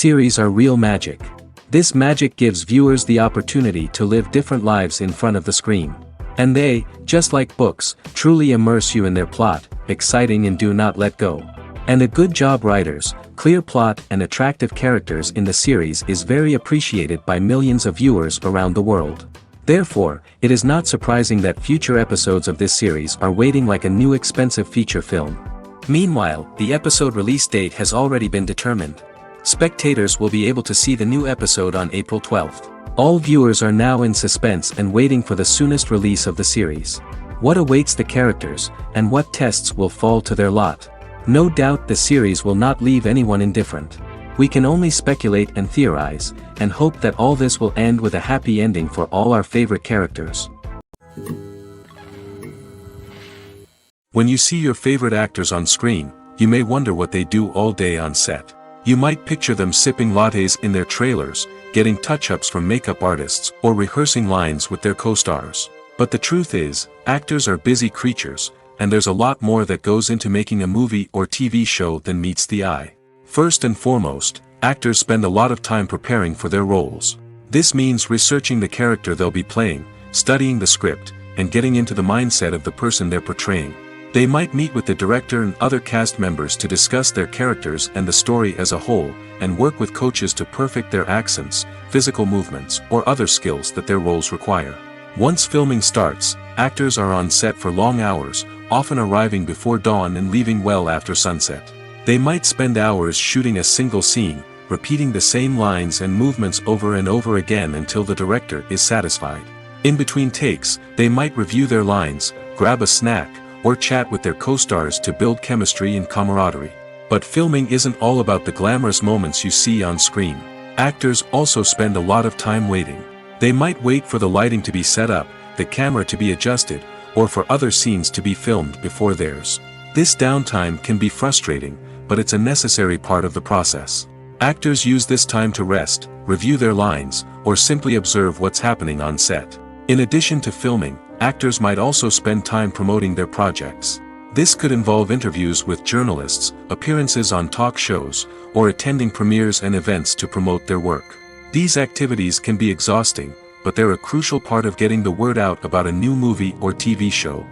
Series are real magic. This magic gives viewers the opportunity to live different lives in front of the screen. And they, just like books, truly immerse you in their plot, exciting and do not let go. And a good job writers, clear plot and attractive characters in the series is very appreciated by millions of viewers around the world. Therefore, it is not surprising that future episodes of this series are waiting like a new expensive feature film. Meanwhile, the episode release date has already been determined. Spectators will be able to see the new episode on April 12th. All viewers are now in suspense and waiting for the soonest release of the series. What awaits the characters, and what tests will fall to their lot? No doubt the series will not leave anyone indifferent. We can only speculate and theorize, and hope that all this will end with a happy ending for all our favorite characters. When you see your favorite actors on screen, you may wonder what they do all day on set. You might picture them sipping lattes in their trailers, getting touch-ups from makeup artists, or rehearsing lines with their co-stars. But the truth is, actors are busy creatures, and there's a lot more that goes into making a movie or TV show than meets the eye. First and foremost, actors spend a lot of time preparing for their roles. This means researching the character they'll be playing, studying the script, and getting into the mindset of the person they're portraying. They might meet with the director and other cast members to discuss their characters and the story as a whole, and work with coaches to perfect their accents, physical movements, or other skills that their roles require. Once filming starts, actors are on set for long hours, often arriving before dawn and leaving well after sunset. They might spend hours shooting a single scene, repeating the same lines and movements over and over again until the director is satisfied. In between takes, they might review their lines, grab a snack, or chat with their co-stars to build chemistry and camaraderie. But filming isn't all about the glamorous moments you see on screen. Actors also spend a lot of time waiting. They might wait for the lighting to be set up, the camera to be adjusted, or for other scenes to be filmed before theirs. This downtime can be frustrating, but it's a necessary part of the process. Actors use this time to rest, review their lines, or simply observe what's happening on set. In addition to filming, actors might also spend time promoting their projects. This could involve interviews with journalists, appearances on talk shows, or attending premieres and events to promote their work. These activities can be exhausting, but they're a crucial part of getting the word out about a new movie or TV show.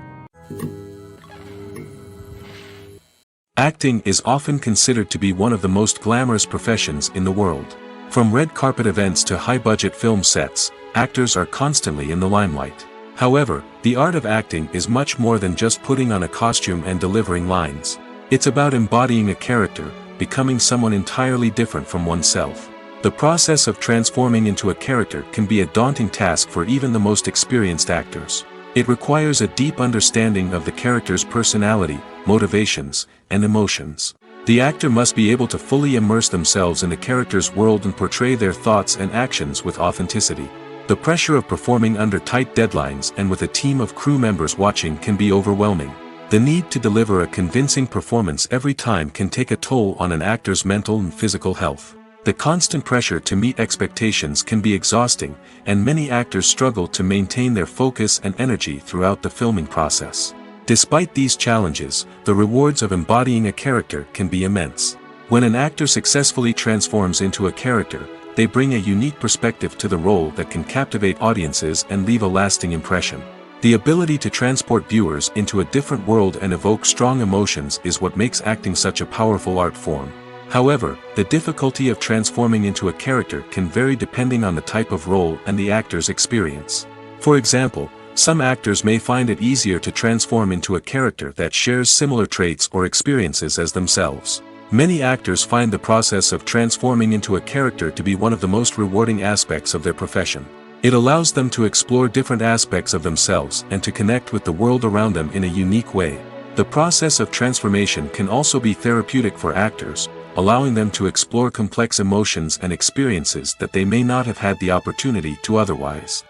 Acting is often considered to be one of the most glamorous professions in the world. From red carpet events to high-budget film sets, actors are constantly in the limelight. However, the art of acting is much more than just putting on a costume and delivering lines. It's about embodying a character, becoming someone entirely different from oneself. The process of transforming into a character can be a daunting task for even the most experienced actors. It requires a deep understanding of the character's personality, motivations, and emotions. The actor must be able to fully immerse themselves in the character's world and portray their thoughts and actions with authenticity. The pressure of performing under tight deadlines and with a team of crew members watching can be overwhelming. The need to deliver a convincing performance every time can take a toll on an actor's mental and physical health. The constant pressure to meet expectations can be exhausting, and many actors struggle to maintain their focus and energy throughout the filming process. Despite these challenges, the rewards of embodying a character can be immense. When an actor successfully transforms into a character, they bring a unique perspective to the role that can captivate audiences and leave a lasting impression. The ability to transport viewers into a different world and evoke strong emotions is what makes acting such a powerful art form. However, the difficulty of transforming into a character can vary depending on the type of role and the actor's experience. For example, some actors may find it easier to transform into a character that shares similar traits or experiences as themselves. Many actors find the process of transforming into a character to be one of the most rewarding aspects of their profession. It allows them to explore different aspects of themselves and to connect with the world around them in a unique way. The process of transformation can also be therapeutic for actors, allowing them to explore complex emotions and experiences that they may not have had the opportunity to otherwise.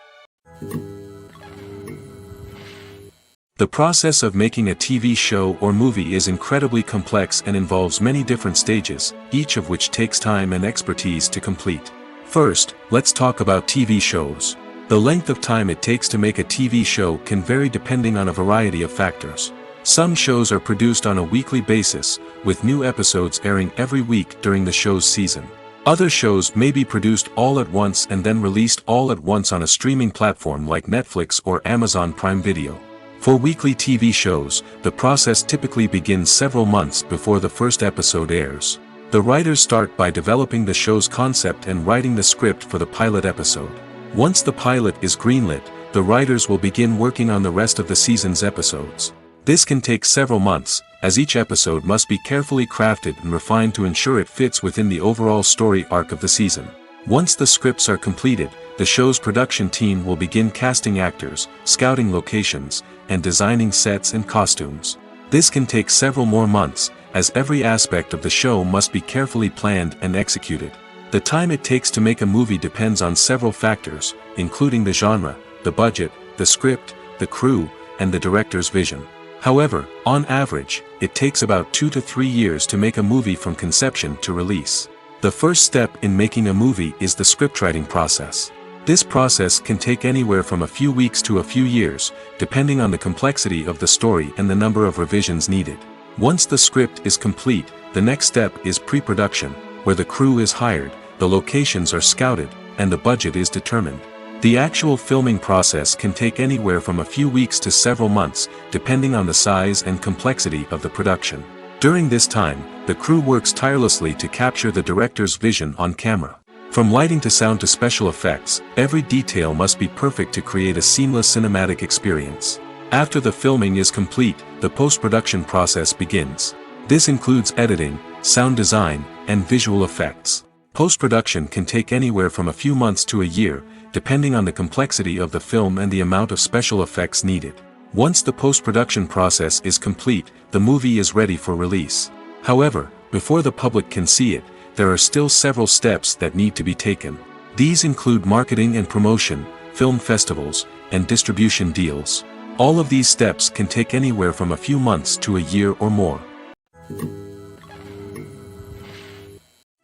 The process of making a TV show or movie is incredibly complex and involves many different stages, each of which takes time and expertise to complete. First, let's talk about TV shows. The length of time it takes to make a TV show can vary depending on a variety of factors. Some shows are produced on a weekly basis, with new episodes airing every week during the show's season. Other shows may be produced all at once and then released all at once on a streaming platform like Netflix or Amazon Prime Video. For weekly TV shows, the process typically begins several months before the first episode airs. The writers start by developing the show's concept and writing the script for the pilot episode. Once the pilot is greenlit, the writers will begin working on the rest of the season's episodes. This can take several months, as each episode must be carefully crafted and refined to ensure it fits within the overall story arc of the season. Once the scripts are completed, the show's production team will begin casting actors, scouting locations, and designing sets and costumes. This can take several more months, as every aspect of the show must be carefully planned and executed. The time it takes to make a movie depends on several factors, including the genre, the budget, the script, the crew, and the director's vision. However, on average, it takes about 2 to 3 years to make a movie from conception to release. The first step in making a movie is the scriptwriting process. This process can take anywhere from a few weeks to a few years, depending on the complexity of the story and the number of revisions needed. Once the script is complete, the next step is pre-production, where the crew is hired, the locations are scouted, and the budget is determined. The actual filming process can take anywhere from a few weeks to several months, depending on the size and complexity of the production. During this time, the crew works tirelessly to capture the director's vision on camera. From lighting to sound to special effects, every detail must be perfect to create a seamless cinematic experience. After the filming is complete, the post-production process begins. This includes editing, sound design, and visual effects. Post-production can take anywhere from a few months to a year, depending on the complexity of the film and the amount of special effects needed. Once the post-production process is complete, the movie is ready for release. However, before the public can see it, there are still several steps that need to be taken. These include marketing and promotion, film festivals, and distribution deals. All of these steps can take anywhere from a few months to a year or more.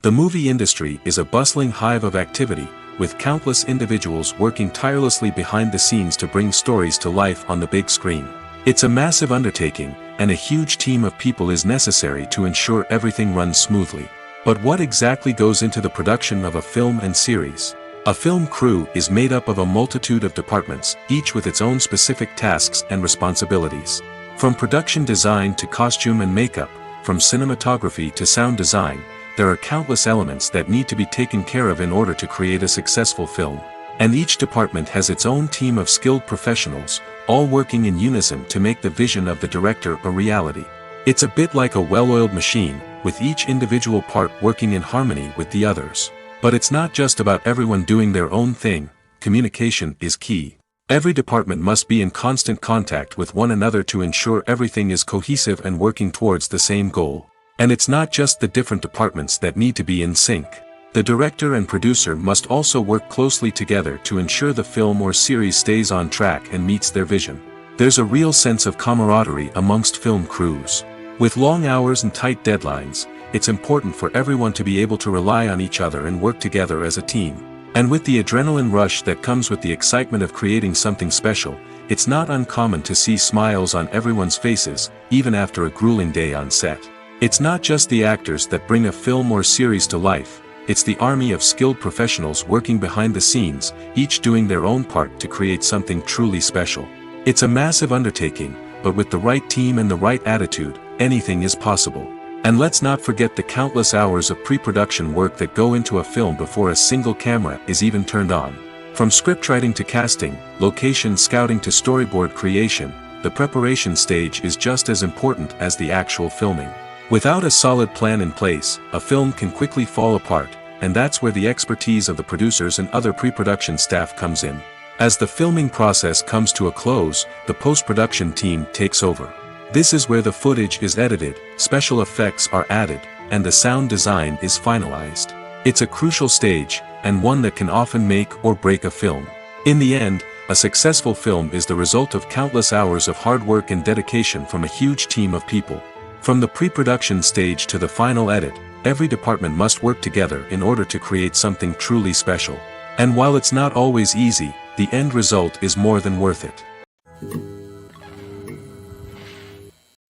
The movie industry is a bustling hive of activity, with countless individuals working tirelessly behind the scenes to bring stories to life on the big screen. It's a massive undertaking, and a huge team of people is necessary to ensure everything runs smoothly. But what exactly goes into the production of a film and series? A film crew is made up of a multitude of departments, each with its own specific tasks and responsibilities. From production design to costume and makeup, from cinematography to sound design, there are countless elements that need to be taken care of in order to create a successful film. And each department has its own team of skilled professionals, all working in unison to make the vision of the director a reality. It's a bit like a well-oiled machine, with each individual part working in harmony with the others. But it's not just about everyone doing their own thing, communication is key. Every department must be in constant contact with one another to ensure everything is cohesive and working towards the same goal. And it's not just the different departments that need to be in sync. The director and producer must also work closely together to ensure the film or series stays on track and meets their vision. There's a real sense of camaraderie amongst film crews. With long hours and tight deadlines, it's important for everyone to be able to rely on each other and work together as a team. And with the adrenaline rush that comes with the excitement of creating something special, it's not uncommon to see smiles on everyone's faces, even after a grueling day on set. It's not just the actors that bring a film or series to life, it's the army of skilled professionals working behind the scenes, each doing their own part to create something truly special. It's a massive undertaking, but with the right team and the right attitude, anything is possible. And let's not forget the countless hours of pre-production work that go into a film before a single camera is even turned on. From scriptwriting to casting, location scouting to storyboard creation, the preparation stage is just as important as the actual filming. Without a solid plan in place, a film can quickly fall apart, and that's where the expertise of the producers and other pre-production staff comes in. As the filming process comes to a close, the post-production team takes over. This is where the footage is edited, special effects are added, and the sound design is finalized. It's a crucial stage, and one that can often make or break a film. In the end, a successful film is the result of countless hours of hard work and dedication from a huge team of people. From the pre-production stage to the final edit, every department must work together in order to create something truly special. And while it's not always easy, the end result is more than worth it.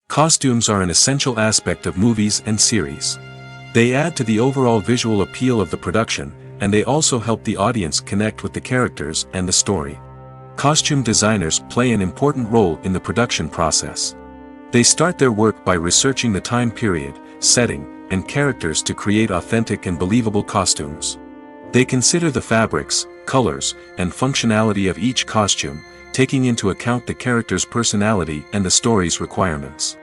Costumes are an essential aspect of movies and series. They add to the overall visual appeal of the production, and they also help the audience connect with the characters and the story. Costume designers play an important role in the production process. They start their work by researching the time period, setting, and characters to create authentic and believable costumes. They consider the fabrics, colors, and functionality of each costume, taking into account the character's personality and the story's requirements.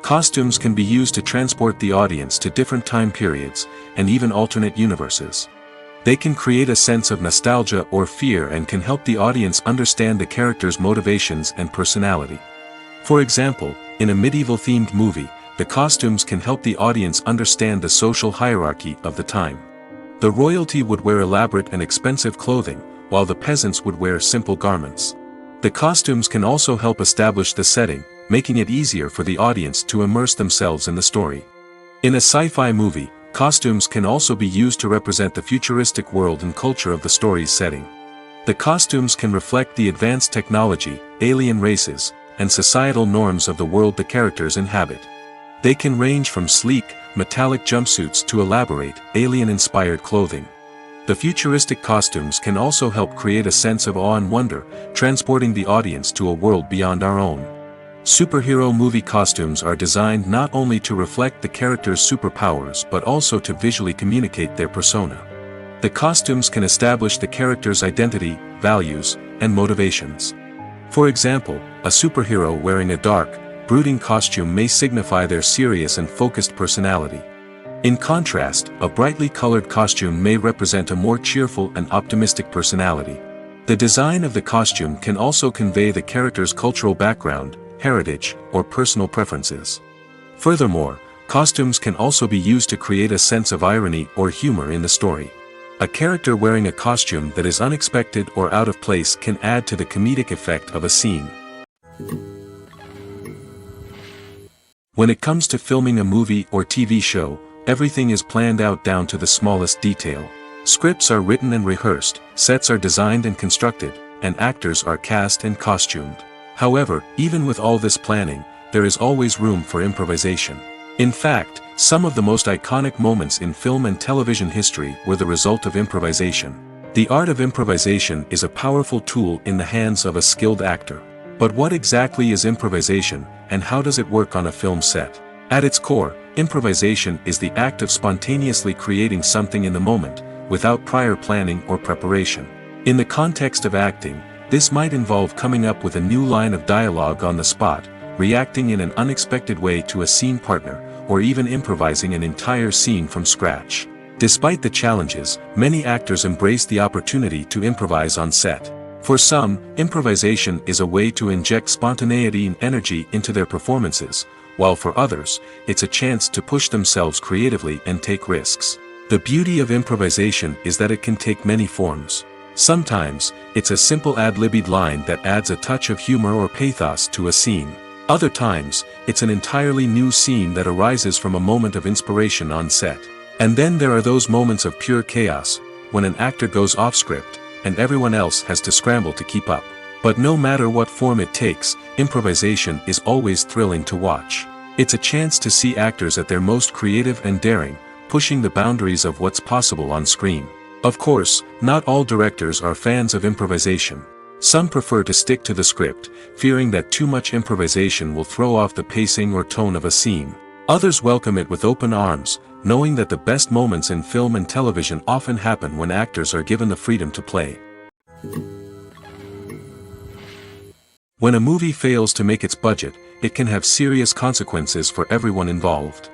Costumes can be used to transport the audience to different time periods, and even alternate universes. They can create a sense of nostalgia or fear and can help the audience understand the character's motivations and personality. For example, in a medieval-themed movie, the costumes can help the audience understand the social hierarchy of the time. The royalty would wear elaborate and expensive clothing, while the peasants would wear simple garments. The costumes can also help establish the setting, making it easier for the audience to immerse themselves in the story. In a sci-fi movie, costumes can also be used to represent the futuristic world and culture of the story's setting. The costumes can reflect the advanced technology, alien races, and societal norms of the world the characters inhabit. They can range from sleek, metallic jumpsuits to elaborate, alien-inspired clothing. The futuristic costumes can also help create a sense of awe and wonder, transporting the audience to a world beyond our own. Superhero movie costumes are designed not only to reflect the character's superpowers but also to visually communicate their persona. The costumes can establish the character's identity, values, and motivations. For example, a superhero wearing a dark, brooding costume may signify their serious and focused personality. In contrast, a brightly colored costume may represent a more cheerful and optimistic personality. The design of the costume can also convey the character's cultural background, heritage, or personal preferences. Furthermore, costumes can also be used to create a sense of irony or humor in the story. A character wearing a costume that is unexpected or out of place can add to the comedic effect of a scene. When it comes to filming a movie or TV show, everything is planned out down to the smallest detail. Scripts are written and rehearsed, sets are designed and constructed, and actors are cast and costumed. However, even with all this planning, there is always room for improvisation. In fact, some of the most iconic moments in film and television history were the result of improvisation. The art of improvisation is a powerful tool in the hands of a skilled actor. But what exactly is improvisation, and how does it work on a film set? At its core, improvisation is the act of spontaneously creating something in the moment, without prior planning or preparation. In the context of acting, this might involve coming up with a new line of dialogue on the spot, reacting in an unexpected way to a scene partner, or even improvising an entire scene from scratch. Despite the challenges, many actors embrace the opportunity to improvise on set. For some, improvisation is a way to inject spontaneity and energy into their performances, while for others, it's a chance to push themselves creatively and take risks. The beauty of improvisation is that it can take many forms. Sometimes, it's a simple ad-libbed line that adds a touch of humor or pathos to a scene. Other times, it's an entirely new scene that arises from a moment of inspiration on set. And then there are those moments of pure chaos, when an actor goes off script, and everyone else has to scramble to keep up. But no matter what form it takes, improvisation is always thrilling to watch. It's a chance to see actors at their most creative and daring, pushing the boundaries of what's possible on screen. Of course, not all directors are fans of improvisation. Some prefer to stick to the script, fearing that too much improvisation will throw off the pacing or tone of a scene. Others welcome it with open arms, knowing that the best moments in film and television often happen when actors are given the freedom to play. When a movie fails to make its budget, it can have serious consequences for everyone involved.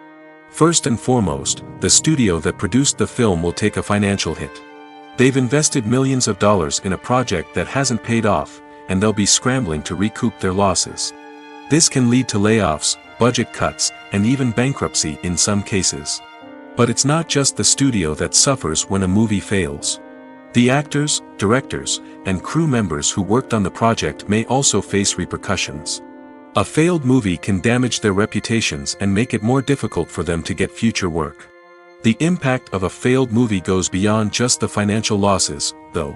First and foremost, the studio that produced the film will take a financial hit. They've invested millions of dollars in a project that hasn't paid off, and they'll be scrambling to recoup their losses. This can lead to layoffs, budget cuts, and even bankruptcy in some cases. But it's not just the studio that suffers when a movie fails. The actors, directors, and crew members who worked on the project may also face repercussions. A failed movie can damage their reputations and make it more difficult for them to get future work. The impact of a failed movie goes beyond just the financial losses, though.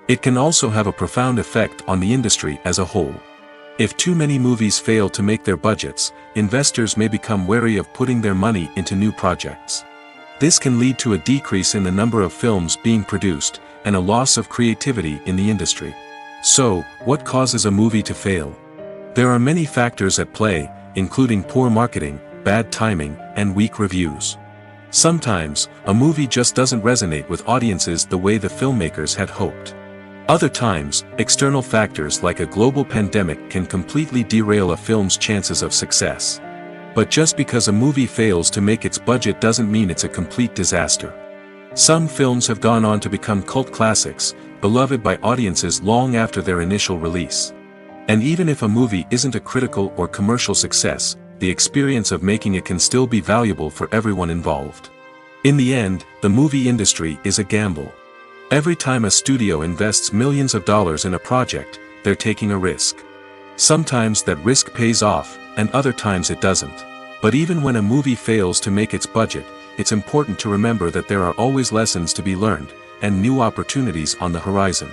It can also have a profound effect on the industry as a whole. If too many movies fail to make their budgets, investors may become wary of putting their money into new projects. This can lead to a decrease in the number of films being produced, and a loss of creativity in the industry. So, what causes a movie to fail? There are many factors at play, including poor marketing, bad timing, and weak reviews. Sometimes, a movie just doesn't resonate with audiences the way the filmmakers had hoped. Other times, external factors like a global pandemic can completely derail a film's chances of success. But just because a movie fails to make its budget doesn't mean it's a complete disaster. Some films have gone on to become cult classics, beloved by audiences long after their initial release. And even if a movie isn't a critical or commercial success, the experience of making it can still be valuable for everyone involved. In the end, the movie industry is a gamble. Every time a studio invests millions of dollars in a project, they're taking a risk. Sometimes that risk pays off, and other times it doesn't. But even when a movie fails to make its budget, it's important to remember that there are always lessons to be learned, and new opportunities on the horizon.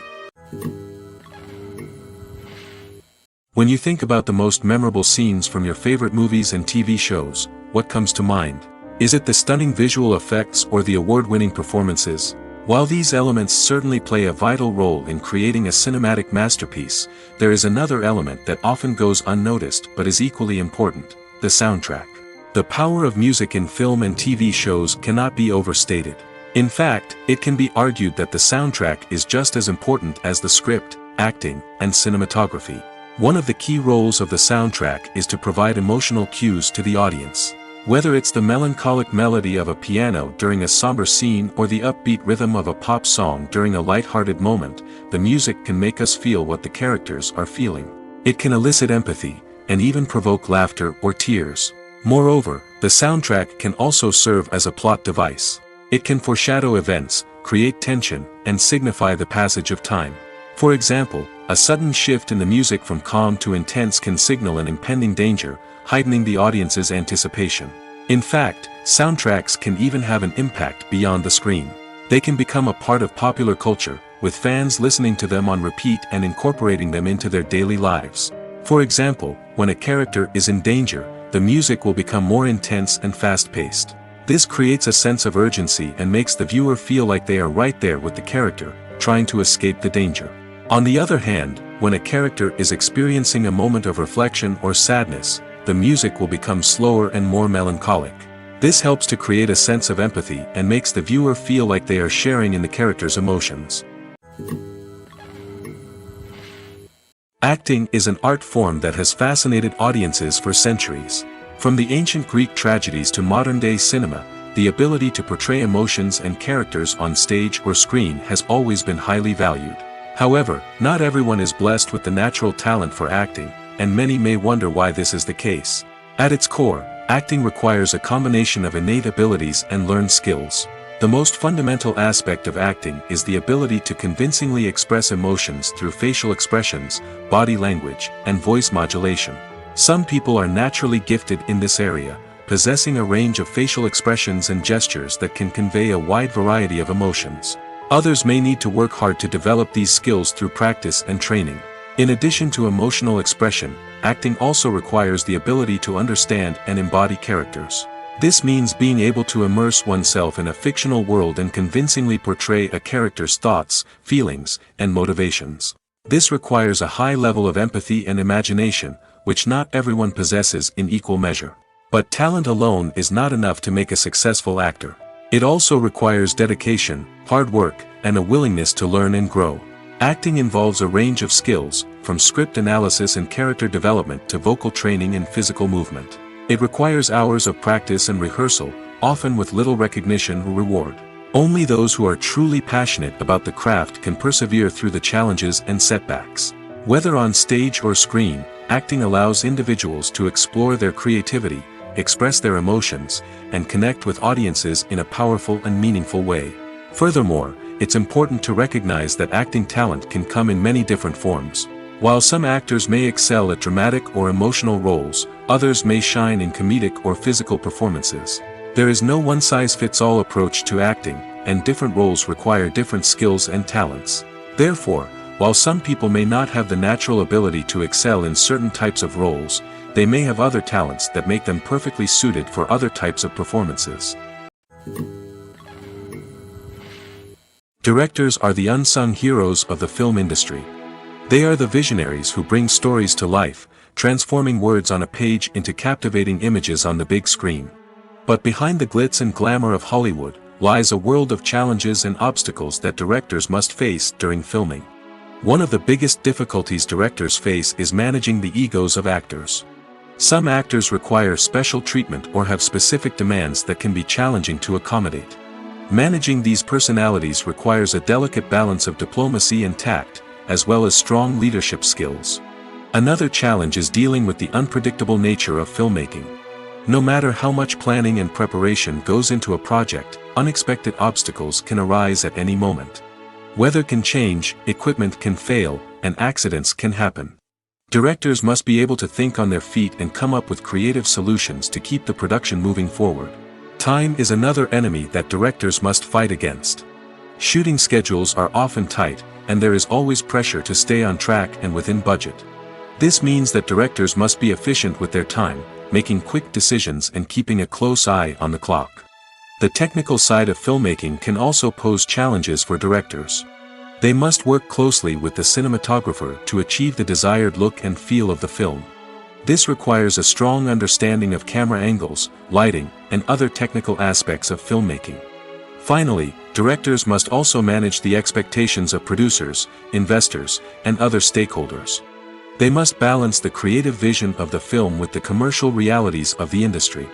When you think about the most memorable scenes from your favorite movies and TV shows, what comes to mind? Is it the stunning visual effects or the award-winning performances? While these elements certainly play a vital role in creating a cinematic masterpiece, there is another element that often goes unnoticed but is equally important: the soundtrack. The power of music in film and TV shows cannot be overstated. In fact, it can be argued that the soundtrack is just as important as the script, acting, and cinematography. One of the key roles of the soundtrack is to provide emotional cues to the audience. Whether it's the melancholic melody of a piano during a somber scene or the upbeat rhythm of a pop song during a light-hearted moment, the music can make us feel what the characters are feeling. It can elicit empathy, and even provoke laughter or tears. Moreover, the soundtrack can also serve as a plot device. It can foreshadow events, create tension, and signify the passage of time. For example, a sudden shift in the music from calm to intense can signal an impending danger, heightening the audience's anticipation. In fact, soundtracks can even have an impact beyond the screen. They can become a part of popular culture, with fans listening to them on repeat and incorporating them into their daily lives. For example, when a character is in danger, the music will become more intense and fast-paced. This creates a sense of urgency and makes the viewer feel like they are right there with the character, trying to escape the danger. On the other hand, when a character is experiencing a moment of reflection or sadness, the music will become slower and more melancholic. This helps to create a sense of empathy and makes the viewer feel like they are sharing in the character's emotions. Acting is an art form that has fascinated audiences for centuries. From the ancient Greek tragedies to modern-day cinema, the ability to portray emotions and characters on stage or screen has always been highly valued. However, not everyone is blessed with the natural talent for acting, and many may wonder why this is the case. At its core, acting requires a combination of innate abilities and learned skills. The most fundamental aspect of acting is the ability to convincingly express emotions through facial expressions, body language, and voice modulation. Some people are naturally gifted in this area, possessing a range of facial expressions and gestures that can convey a wide variety of emotions. Others may need to work hard to develop these skills through practice and training. In addition to emotional expression, acting also requires the ability to understand and embody characters. This means being able to immerse oneself in a fictional world and convincingly portray a character's thoughts, feelings, and motivations. This requires a high level of empathy and imagination, which not everyone possesses in equal measure. But talent alone is not enough to make a successful actor. It also requires dedication, hard work, and a willingness to learn and grow. Acting involves a range of skills, from script analysis and character development to vocal training and physical movement. It requires hours of practice and rehearsal, often with little recognition or reward. Only those who are truly passionate about the craft can persevere through the challenges and setbacks. Whether on stage or screen, acting allows individuals to explore their creativity, express their emotions, and connect with audiences in a powerful and meaningful way. Furthermore, it's important to recognize that acting talent can come in many different forms. While some actors may excel at dramatic or emotional roles, others may shine in comedic or physical performances. There is no one-size-fits-all approach to acting, and different roles require different skills and talents. Therefore, while some people may not have the natural ability to excel in certain types of roles, they may have other talents that make them perfectly suited for other types of performances. Directors are the unsung heroes of the film industry. They are the visionaries who bring stories to life, transforming words on a page into captivating images on the big screen. But behind the glitz and glamour of Hollywood, lies a world of challenges and obstacles that directors must face during filming. One of the biggest difficulties directors face is managing the egos of actors. Some actors require special treatment or have specific demands that can be challenging to accommodate. Managing these personalities requires a delicate balance of diplomacy and tact, as well as strong leadership skills. Another challenge is dealing with the unpredictable nature of filmmaking. No matter how much planning and preparation goes into a project, unexpected obstacles can arise at any moment. Weather can change, equipment can fail, and accidents can happen. Directors must be able to think on their feet and come up with creative solutions to keep the production moving forward. Time is another enemy that directors must fight against. Shooting schedules are often tight, and there is always pressure to stay on track and within budget. This means that directors must be efficient with their time, making quick decisions and keeping a close eye on the clock. The technical side of filmmaking can also pose challenges for directors. They must work closely with the cinematographer to achieve the desired look and feel of the film. This requires a strong understanding of camera angles, lighting, and other technical aspects of filmmaking. Finally, directors must also manage the expectations of producers, investors, and other stakeholders. They must balance the creative vision of the film with the commercial realities of the industry.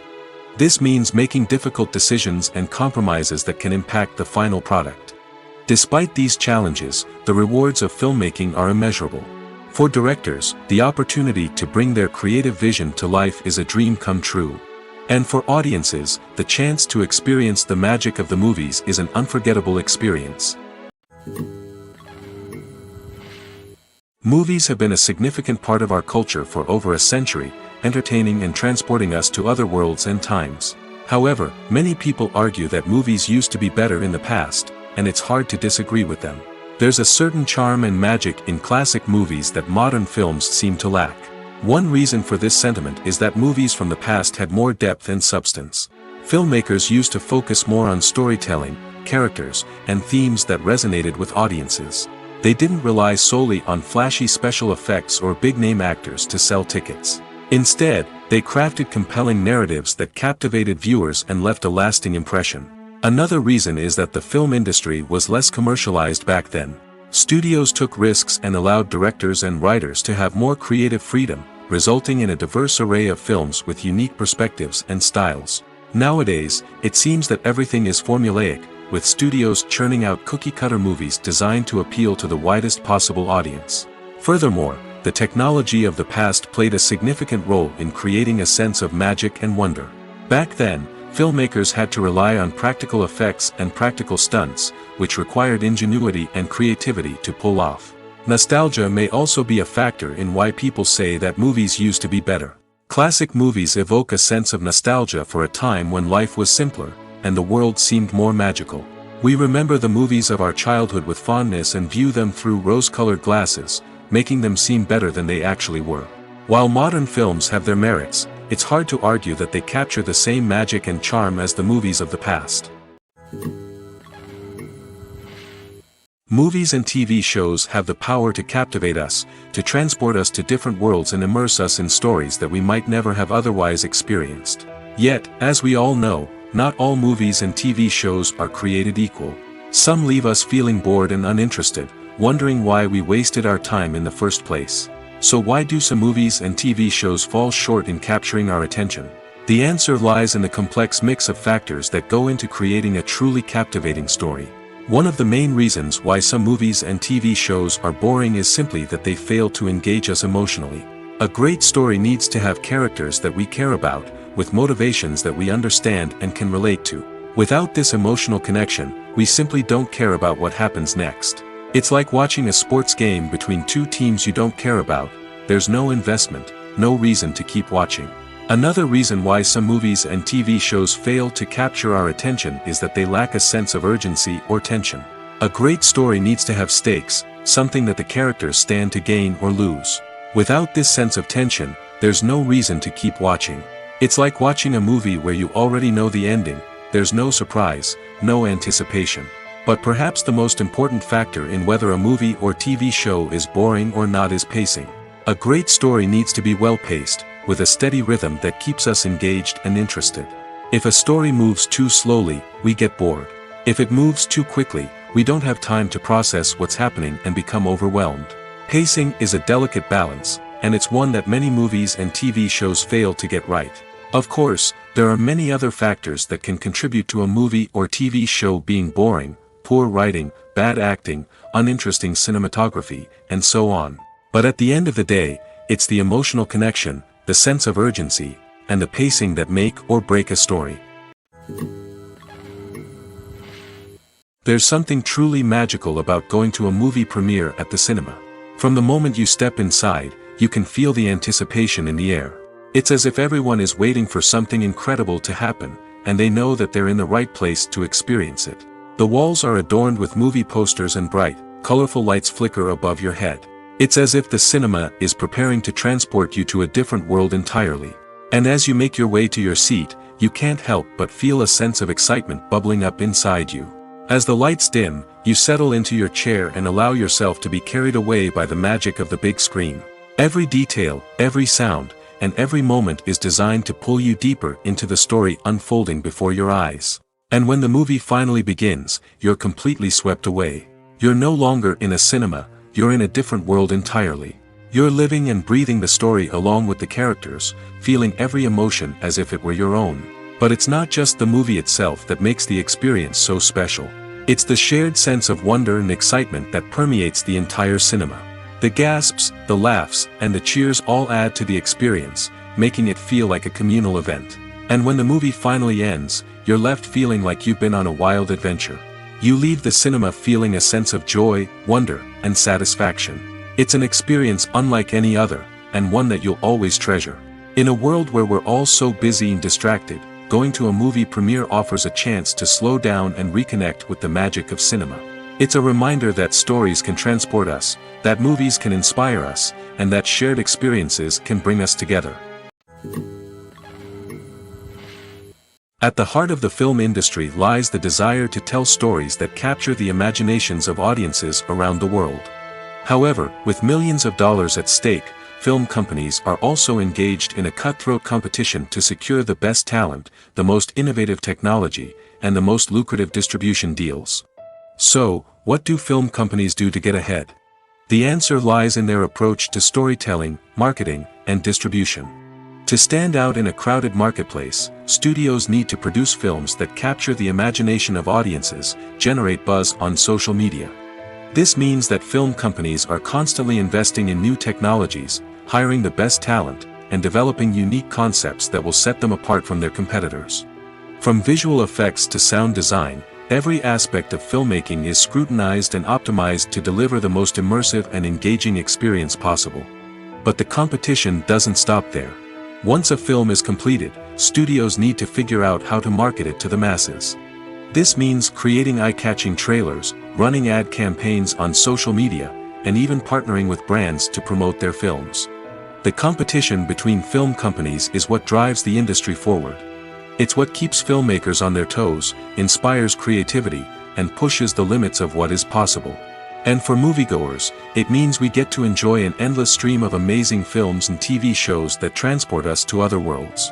This means making difficult decisions and compromises that can impact the final product. Despite these challenges, the rewards of filmmaking are immeasurable. For directors, the opportunity to bring their creative vision to life is a dream come true. And for audiences, the chance to experience the magic of the movies is an unforgettable experience. Movies have been a significant part of our culture for over a century, entertaining and transporting us to other worlds and times. However, many people argue that movies used to be better in the past, and it's hard to disagree with them. There's a certain charm and magic in classic movies that modern films seem to lack. One reason for this sentiment is that movies from the past had more depth and substance. Filmmakers used to focus more on storytelling, characters, and themes that resonated with audiences. They didn't rely solely on flashy special effects or big-name actors to sell tickets. Instead, they crafted compelling narratives that captivated viewers and left a lasting impression. Another reason is that the film industry was less commercialized back then. Studios took risks and allowed directors and writers to have more creative freedom, resulting in a diverse array of films with unique perspectives and styles. Nowadays, it seems that everything is formulaic, with studios churning out cookie-cutter movies designed to appeal to the widest possible audience. Furthermore, the technology of the past played a significant role in creating a sense of magic and wonder. Back then, filmmakers had to rely on practical effects and practical stunts, which required ingenuity and creativity to pull off. Nostalgia may also be a factor in why people say that movies used to be better. Classic movies evoke a sense of nostalgia for a time when life was simpler, and the world seemed more magical. We remember the movies of our childhood with fondness and view them through rose-colored glasses, making them seem better than they actually were. While modern films have their merits, it's hard to argue that they capture the same magic and charm as the movies of the past. Movies and TV shows have the power to captivate us, to transport us to different worlds and immerse us in stories that we might never have otherwise experienced. Yet, as we all know, not all movies and TV shows are created equal. Some leave us feeling bored and uninterested, wondering why we wasted our time in the first place. So why do some movies and TV shows fall short in capturing our attention? The answer lies in the complex mix of factors that go into creating a truly captivating story. One of the main reasons why some movies and TV shows are boring is simply that they fail to engage us emotionally. A great story needs to have characters that we care about, with motivations that we understand and can relate to. Without this emotional connection, we simply don't care about what happens next. It's like watching a sports game between two teams you don't care about. There's no investment, no reason to keep watching. Another reason why some movies and TV shows fail to capture our attention is that they lack a sense of urgency or tension. A great story needs to have stakes, something that the characters stand to gain or lose. Without this sense of tension, there's no reason to keep watching. It's like watching a movie where you already know the ending. There's no surprise, no anticipation. But perhaps the most important factor in whether a movie or TV show is boring or not is pacing. A great story needs to be well-paced, with a steady rhythm that keeps us engaged and interested. If a story moves too slowly, we get bored. If it moves too quickly, we don't have time to process what's happening and become overwhelmed. Pacing is a delicate balance, and it's one that many movies and TV shows fail to get right. Of course, there are many other factors that can contribute to a movie or TV show being boring: poor writing, bad acting, uninteresting cinematography, and so on. But at the end of the day, it's the emotional connection, the sense of urgency, and the pacing that make or break a story. There's something truly magical about going to a movie premiere at the cinema. From the moment you step inside, you can feel the anticipation in the air. It's as if everyone is waiting for something incredible to happen, and they know that they're in the right place to experience it. The walls are adorned with movie posters and bright, colorful lights flicker above your head. It's as if the cinema is preparing to transport you to a different world entirely. And as you make your way to your seat, you can't help but feel a sense of excitement bubbling up inside you. As the lights dim, you settle into your chair and allow yourself to be carried away by the magic of the big screen. Every detail, every sound, and every moment is designed to pull you deeper into the story unfolding before your eyes. And when the movie finally begins, you're completely swept away. You're no longer in a cinema, you're in a different world entirely. You're living and breathing the story along with the characters, feeling every emotion as if it were your own. But it's not just the movie itself that makes the experience so special. It's the shared sense of wonder and excitement that permeates the entire cinema. The gasps, the laughs, and the cheers all add to the experience, making it feel like a communal event. And when the movie finally ends, you're left feeling like you've been on a wild adventure. You leave the cinema feeling a sense of joy, wonder, and satisfaction. It's an experience unlike any other, and one that you'll always treasure. In a world where we're all so busy and distracted, going to a movie premiere offers a chance to slow down and reconnect with the magic of cinema. It's a reminder that stories can transport us, that movies can inspire us, and that shared experiences can bring us together. At the heart of the film industry lies the desire to tell stories that capture the imaginations of audiences around the world. However, with millions of dollars at stake, film companies are also engaged in a cutthroat competition to secure the best talent, the most innovative technology, and the most lucrative distribution deals. So, what do film companies do to get ahead? The answer lies in their approach to storytelling, marketing, and distribution. To stand out in a crowded marketplace, studios need to produce films that capture the imagination of audiences, generate buzz on social media. This means that film companies are constantly investing in new technologies, hiring the best talent, and developing unique concepts that will set them apart from their competitors. From visual effects to sound design, every aspect of filmmaking is scrutinized and optimized to deliver the most immersive and engaging experience possible. But the competition doesn't stop there. Once a film is completed, studios need to figure out how to market it to the masses. This means creating eye-catching trailers, running ad campaigns on social media, and even partnering with brands to promote their films. The competition between film companies is what drives the industry forward. It's what keeps filmmakers on their toes, inspires creativity, and pushes the limits of what is possible. And for moviegoers, it means we get to enjoy an endless stream of amazing films and TV shows that transport us to other worlds.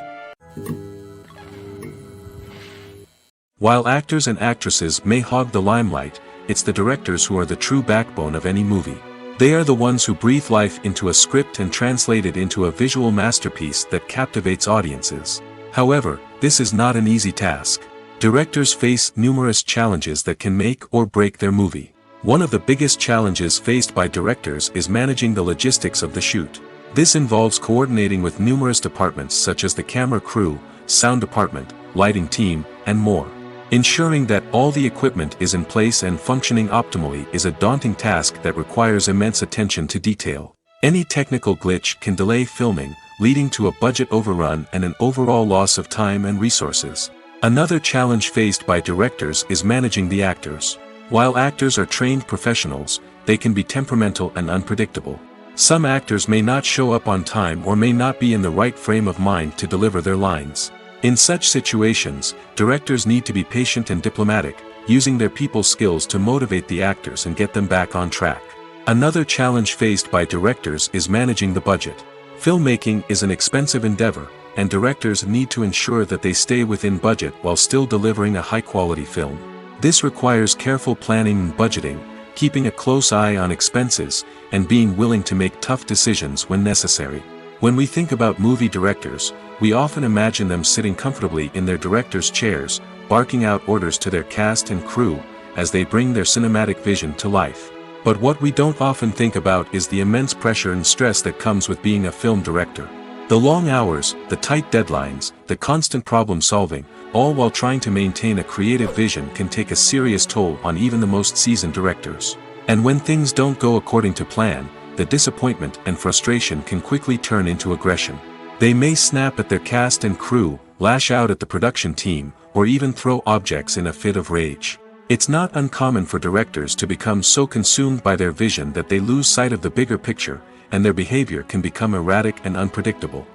While actors and actresses may hog the limelight, it's the directors who are the true backbone of any movie. They are the ones who breathe life into a script and translate it into a visual masterpiece that captivates audiences. However, this is not an easy task. Directors face numerous challenges that can make or break their movie. One of the biggest challenges faced by directors is managing the logistics of the shoot. This involves coordinating with numerous departments such as the camera crew, sound department, lighting team, and more. Ensuring that all the equipment is in place and functioning optimally is a daunting task that requires immense attention to detail. Any technical glitch can delay filming, leading to a budget overrun and an overall loss of time and resources. Another challenge faced by directors is managing the actors. While actors are trained professionals, they can be temperamental and unpredictable. Some actors may not show up on time or may not be in the right frame of mind to deliver their lines. In such situations, directors need to be patient and diplomatic, using their people skills to motivate the actors and get them back on track. Another challenge faced by directors is managing the budget. Filmmaking is an expensive endeavor, and directors need to ensure that they stay within budget while still delivering a high-quality film. This requires careful planning and budgeting, keeping a close eye on expenses, and being willing to make tough decisions when necessary. When we think about movie directors, we often imagine them sitting comfortably in their director's chairs, barking out orders to their cast and crew, as they bring their cinematic vision to life. But what we don't often think about is the immense pressure and stress that comes with being a film director. The long hours, the tight deadlines, the constant problem solving, all while trying to maintain a creative vision can take a serious toll on even the most seasoned directors. And when things don't go according to plan, the disappointment and frustration can quickly turn into aggression. They may snap at their cast and crew, lash out at the production team, or even throw objects in a fit of rage. It's not uncommon for directors to become so consumed by their vision that they lose sight of the bigger picture, and their behavior can become erratic and unpredictable.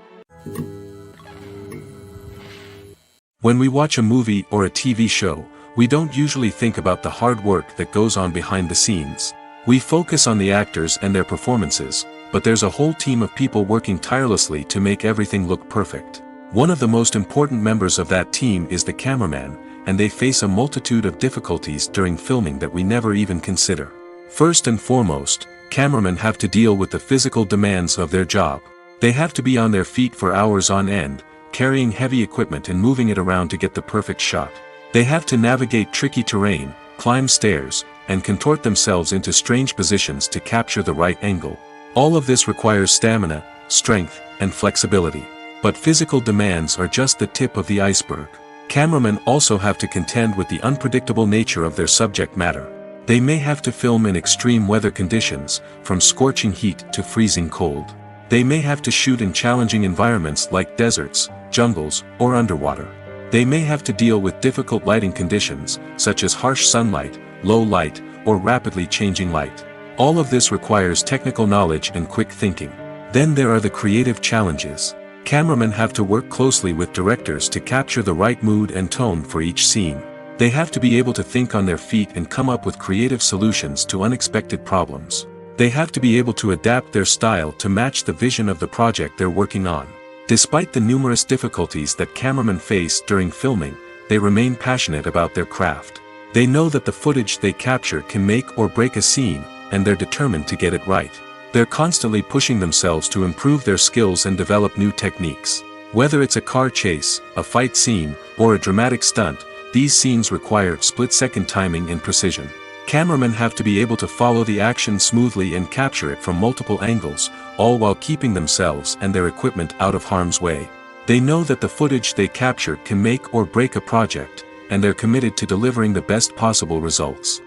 When we watch a movie or a TV show, we don't usually think about the hard work that goes on behind the scenes. We focus on the actors and their performances, but there's a whole team of people working tirelessly to make everything look perfect. One of the most important members of that team is the cameraman, and they face a multitude of difficulties during filming that we never even consider. First and foremost, cameramen have to deal with the physical demands of their job. They have to be on their feet for hours on end, carrying heavy equipment and moving it around to get the perfect shot. They have to navigate tricky terrain, climb stairs, and contort themselves into strange positions to capture the right angle. All of this requires stamina, strength, and flexibility. But physical demands are just the tip of the iceberg. Cameramen also have to contend with the unpredictable nature of their subject matter. They may have to film in extreme weather conditions, from scorching heat to freezing cold. They may have to shoot in challenging environments like deserts, jungles, or underwater. They may have to deal with difficult lighting conditions, such as harsh sunlight, low light, or rapidly changing light. All of this requires technical knowledge and quick thinking. Then there are the creative challenges. Cameramen have to work closely with directors to capture the right mood and tone for each scene. They have to be able to think on their feet and come up with creative solutions to unexpected problems. They have to be able to adapt their style to match the vision of the project they're working on. Despite the numerous difficulties that cameramen face during filming, they remain passionate about their craft. They know that the footage they capture can make or break a scene, and they're determined to get it right. They're constantly pushing themselves to improve their skills and develop new techniques. Whether it's a car chase, a fight scene, or a dramatic stunt, these scenes require split-second timing and precision. Cameramen have to be able to follow the action smoothly and capture it from multiple angles, all while keeping themselves and their equipment out of harm's way. They know that the footage they capture can make or break a project, and they're committed to delivering the best possible results.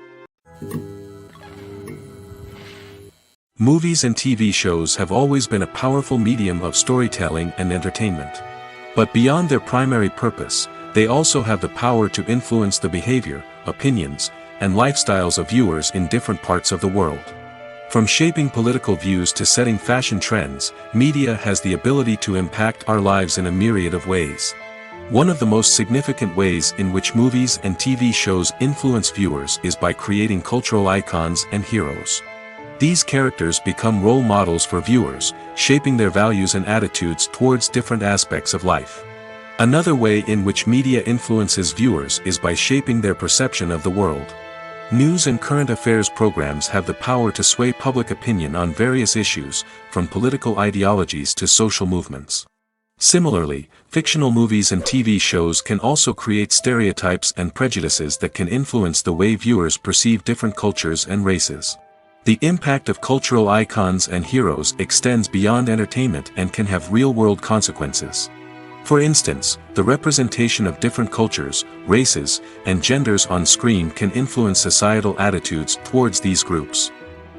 Movies and TV shows have always been a powerful medium of storytelling and entertainment. But beyond their primary purpose, they also have the power to influence the behavior, opinions, and lifestyles of viewers in different parts of the world. From shaping political views to setting fashion trends, media has the ability to impact our lives in a myriad of ways. One of the most significant ways in which movies and TV shows influence viewers is by creating cultural icons and heroes. These characters become role models for viewers, shaping their values and attitudes towards different aspects of life. Another way in which media influences viewers is by shaping their perception of the world. News and current affairs programs have the power to sway public opinion on various issues, from political ideologies to social movements. Similarly, fictional movies and TV shows can also create stereotypes and prejudices that can influence the way viewers perceive different cultures and races. The impact of cultural icons and heroes extends beyond entertainment and can have real-world consequences. For instance, the representation of different cultures, races, and genders on screen can influence societal attitudes towards these groups.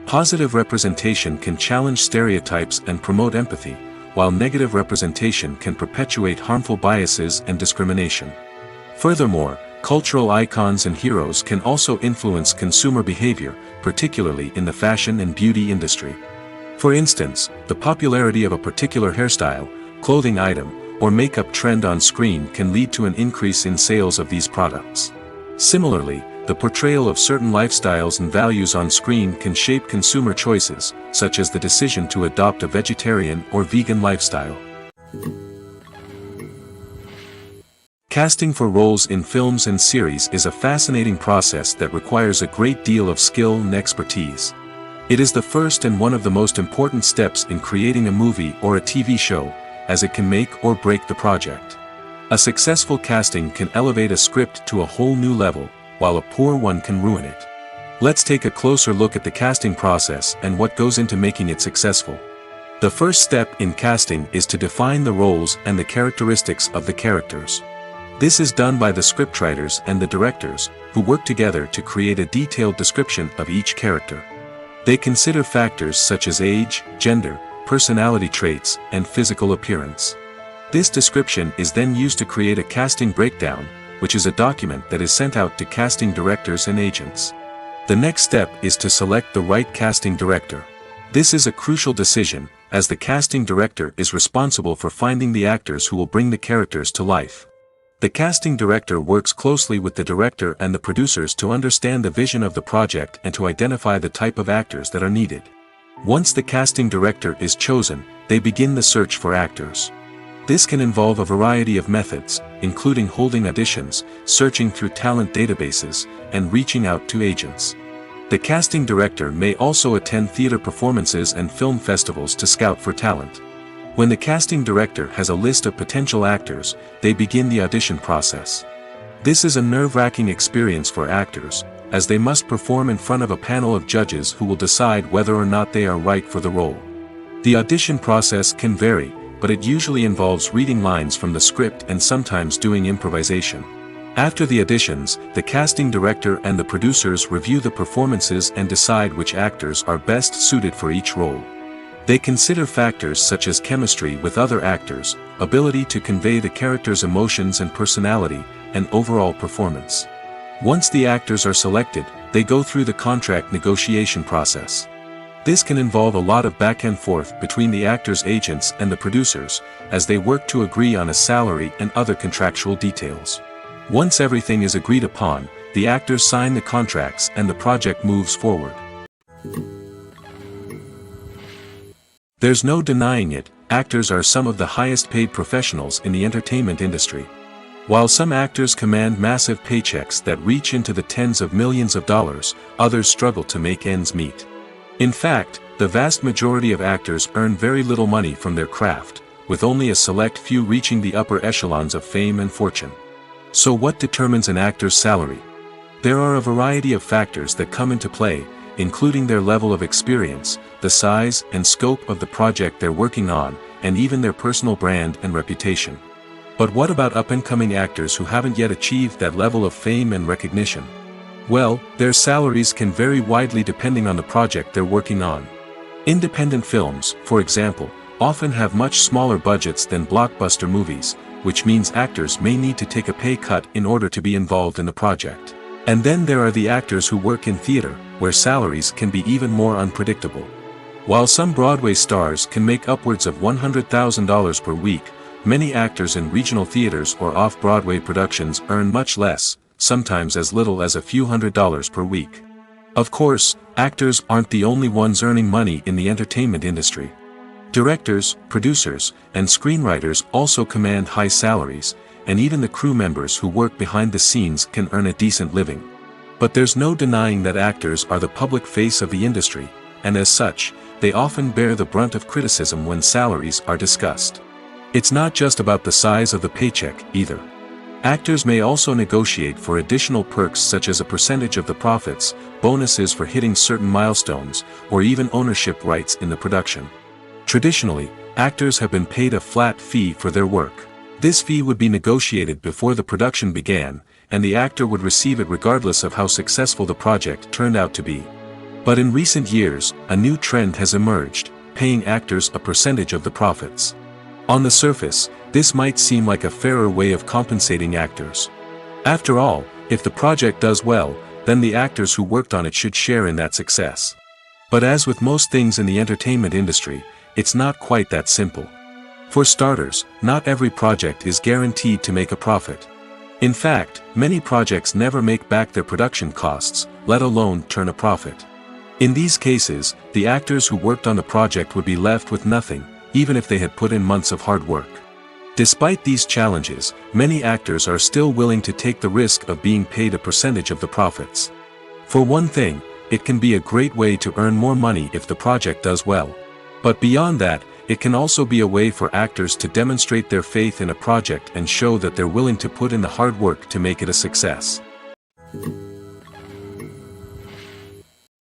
Positive representation can challenge stereotypes and promote empathy, while negative representation can perpetuate harmful biases and discrimination. Furthermore, cultural icons and heroes can also influence consumer behavior, particularly in the fashion and beauty industry. For instance, the popularity of a particular hairstyle, clothing item, or makeup trend on screen can lead to an increase in sales of these products. Similarly, the portrayal of certain lifestyles and values on screen can shape consumer choices, such as the decision to adopt a vegetarian or vegan lifestyle. Casting for roles in films and series is a fascinating process that requires a great deal of skill and expertise. It is the first and one of the most important steps in creating a movie or a TV show, as it can make or break the project. A successful casting can elevate a script to a whole new level, while a poor one can ruin it. Let's take a closer look at the casting process and what goes into making it successful. The first step in casting is to define the roles and the characteristics of the characters. This is done by the scriptwriters and the directors, who work together to create a detailed description of each character. They consider factors such as age, gender, personality traits, and physical appearance. This description is then used to create a casting breakdown, which is a document that is sent out to casting directors and agents. The next step is to select the right casting director. This is a crucial decision, as the casting director is responsible for finding the actors who will bring the characters to life. The casting director works closely with the director and the producers to understand the vision of the project and to identify the type of actors that are needed. Once the casting director is chosen, they begin the search for actors. This can involve a variety of methods, including holding auditions, searching through talent databases, and reaching out to agents. The casting director may also attend theater performances and film festivals to scout for talent. When the casting director has a list of potential actors, they begin the audition process. This is a nerve-wracking experience for actors, as they must perform in front of a panel of judges who will decide whether or not they are right for the role. The audition process can vary, but it usually involves reading lines from the script and sometimes doing improvisation. After the auditions, the casting director and the producers review the performances and decide which actors are best suited for each role. They consider factors such as chemistry with other actors, ability to convey the character's emotions and personality, and overall performance. Once the actors are selected, they go through the contract negotiation process. This can involve a lot of back and forth between the actors' agents and the producers, as they work to agree on a salary and other contractual details. Once everything is agreed upon, the actors sign the contracts and the project moves forward. There's no denying it, actors are some of the highest paid professionals in the entertainment industry. While some actors command massive paychecks that reach into the tens of millions of dollars, others struggle to make ends meet. In fact, the vast majority of actors earn very little money from their craft, with only a select few reaching the upper echelons of fame and fortune. So what determines an actor's salary? There are a variety of factors that come into play, including their level of experience, the size and scope of the project they're working on, and even their personal brand and reputation. But what about up-and-coming actors who haven't yet achieved that level of fame and recognition? Well, their salaries can vary widely depending on the project they're working on. Independent films, for example, often have much smaller budgets than blockbuster movies, which means actors may need to take a pay cut in order to be involved in the project. And then there are the actors who work in theater, where salaries can be even more unpredictable. While some Broadway stars can make upwards of $100,000 per week, many actors in regional theaters or off-Broadway productions earn much less, sometimes as little as a few $100s per week. Of course, actors aren't the only ones earning money in the entertainment industry. Directors, producers, and screenwriters also command high salaries, and even the crew members who work behind the scenes can earn a decent living. But there's no denying that actors are the public face of the industry, and as such, they often bear the brunt of criticism when salaries are discussed. It's not just about the size of the paycheck, either. Actors may also negotiate for additional perks such as a percentage of the profits, bonuses for hitting certain milestones, or even ownership rights in the production. Traditionally, actors have been paid a flat fee for their work. This fee would be negotiated before the production began, and the actor would receive it regardless of how successful the project turned out to be. But in recent years, a new trend has emerged, paying actors a percentage of the profits. On the surface, this might seem like a fairer way of compensating actors. After all, if the project does well, then the actors who worked on it should share in that success. But as with most things in the entertainment industry, it's not quite that simple. For starters, not every project is guaranteed to make a profit. In fact, many projects never make back their production costs, let alone turn a profit. In these cases, the actors who worked on the project would be left with nothing, even if they had put in months of hard work. Despite these challenges, many actors are still willing to take the risk of being paid a percentage of the profits. For one thing, it can be a great way to earn more money if the project does well. But beyond that, it can also be a way for actors to demonstrate their faith in a project and show that they're willing to put in the hard work to make it a success.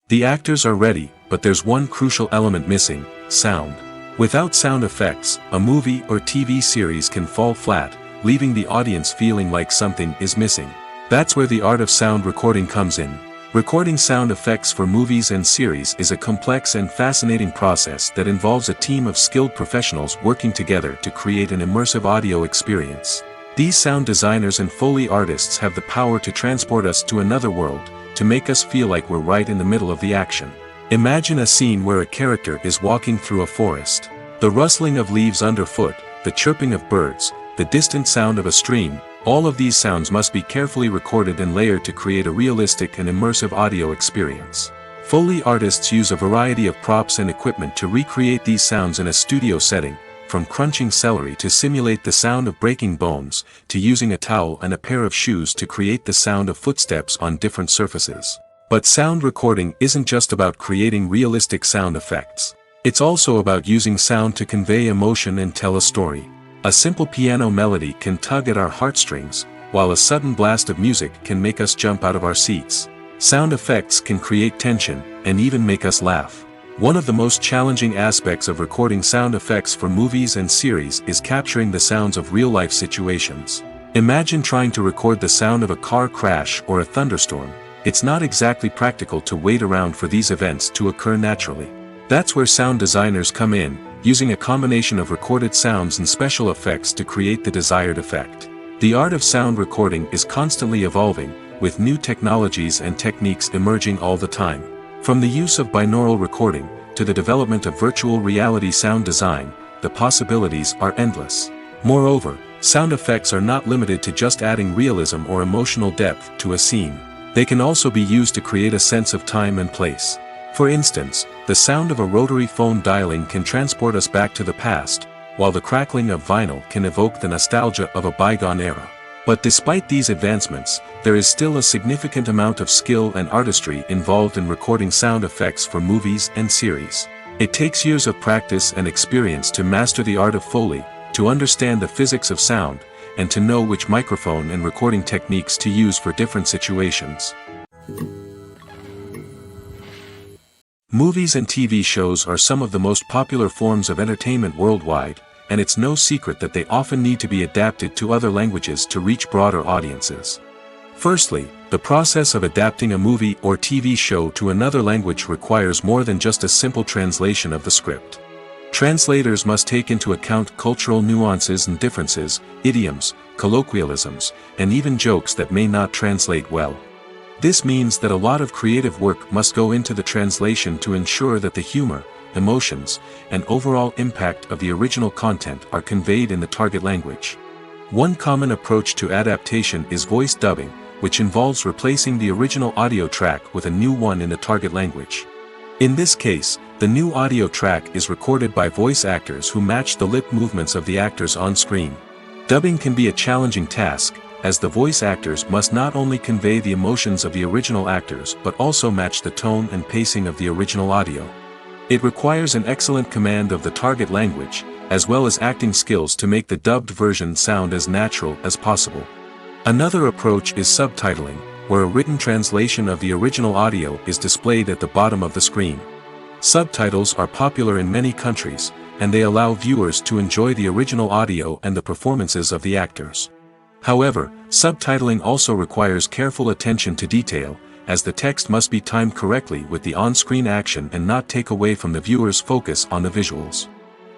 The actors are ready, but there's one crucial element missing: sound. Without sound effects, a movie or TV series can fall flat, leaving the audience feeling like something is missing. That's where the art of sound recording comes in. Recording sound effects for movies and series is a complex and fascinating process that involves a team of skilled professionals working together to create an immersive audio experience. These sound designers and Foley artists have the power to transport us to another world, to make us feel like we're right in the middle of the action. Imagine a scene where a character is walking through a forest. The rustling of leaves underfoot, the chirping of birds, the distant sound of a stream, all of these sounds must be carefully recorded and layered to create a realistic and immersive audio experience. Foley artists use a variety of props and equipment to recreate these sounds in a studio setting, from crunching celery to simulate the sound of breaking bones, to using a towel and a pair of shoes to create the sound of footsteps on different surfaces. But sound recording isn't just about creating realistic sound effects. It's also about using sound to convey emotion and tell a story. A simple piano melody can tug at our heartstrings, while a sudden blast of music can make us jump out of our seats. Sound effects can create tension, and even make us laugh. One of the most challenging aspects of recording sound effects for movies and series is capturing the sounds of real-life situations. Imagine trying to record the sound of a car crash or a thunderstorm. It's not exactly practical to wait around for these events to occur naturally. That's where sound designers come in, using a combination of recorded sounds and special effects to create the desired effect. The art of sound recording is constantly evolving, with new technologies and techniques emerging all the time. From the use of binaural recording, to the development of virtual reality sound design, the possibilities are endless. Moreover, sound effects are not limited to just adding realism or emotional depth to a scene. They can also be used to create a sense of time and place. For instance, the sound of a rotary phone dialing can transport us back to the past, while the crackling of vinyl can evoke the nostalgia of a bygone era. But despite these advancements, there is still a significant amount of skill and artistry involved in recording sound effects for movies and series. It takes years of practice and experience to master the art of Foley, to understand the physics of sound, and to know which microphone and recording techniques to use for different situations. Movies and TV shows are some of the most popular forms of entertainment worldwide, and it's no secret that they often need to be adapted to other languages to reach broader audiences. Firstly, the process of adapting a movie or TV show to another language requires more than just a simple translation of the script. Translators must take into account cultural nuances and differences, idioms, colloquialisms, and even jokes that may not translate well. This means that a lot of creative work must go into the translation to ensure that the humor, emotions, and overall impact of the original content are conveyed in the target language. One common approach to adaptation is voice dubbing, which involves replacing the original audio track with a new one in the target language. In this case, the new audio track is recorded by voice actors who match the lip movements of the actors on screen. Dubbing can be a challenging task, as the voice actors must not only convey the emotions of the original actors but also match the tone and pacing of the original audio. It requires an excellent command of the target language, as well as acting skills to make the dubbed version sound as natural as possible. Another approach is subtitling, where a written translation of the original audio is displayed at the bottom of the screen. Subtitles are popular in many countries, and they allow viewers to enjoy the original audio and the performances of the actors. However, subtitling also requires careful attention to detail, as the text must be timed correctly with the on-screen action and not take away from the viewer's focus on the visuals.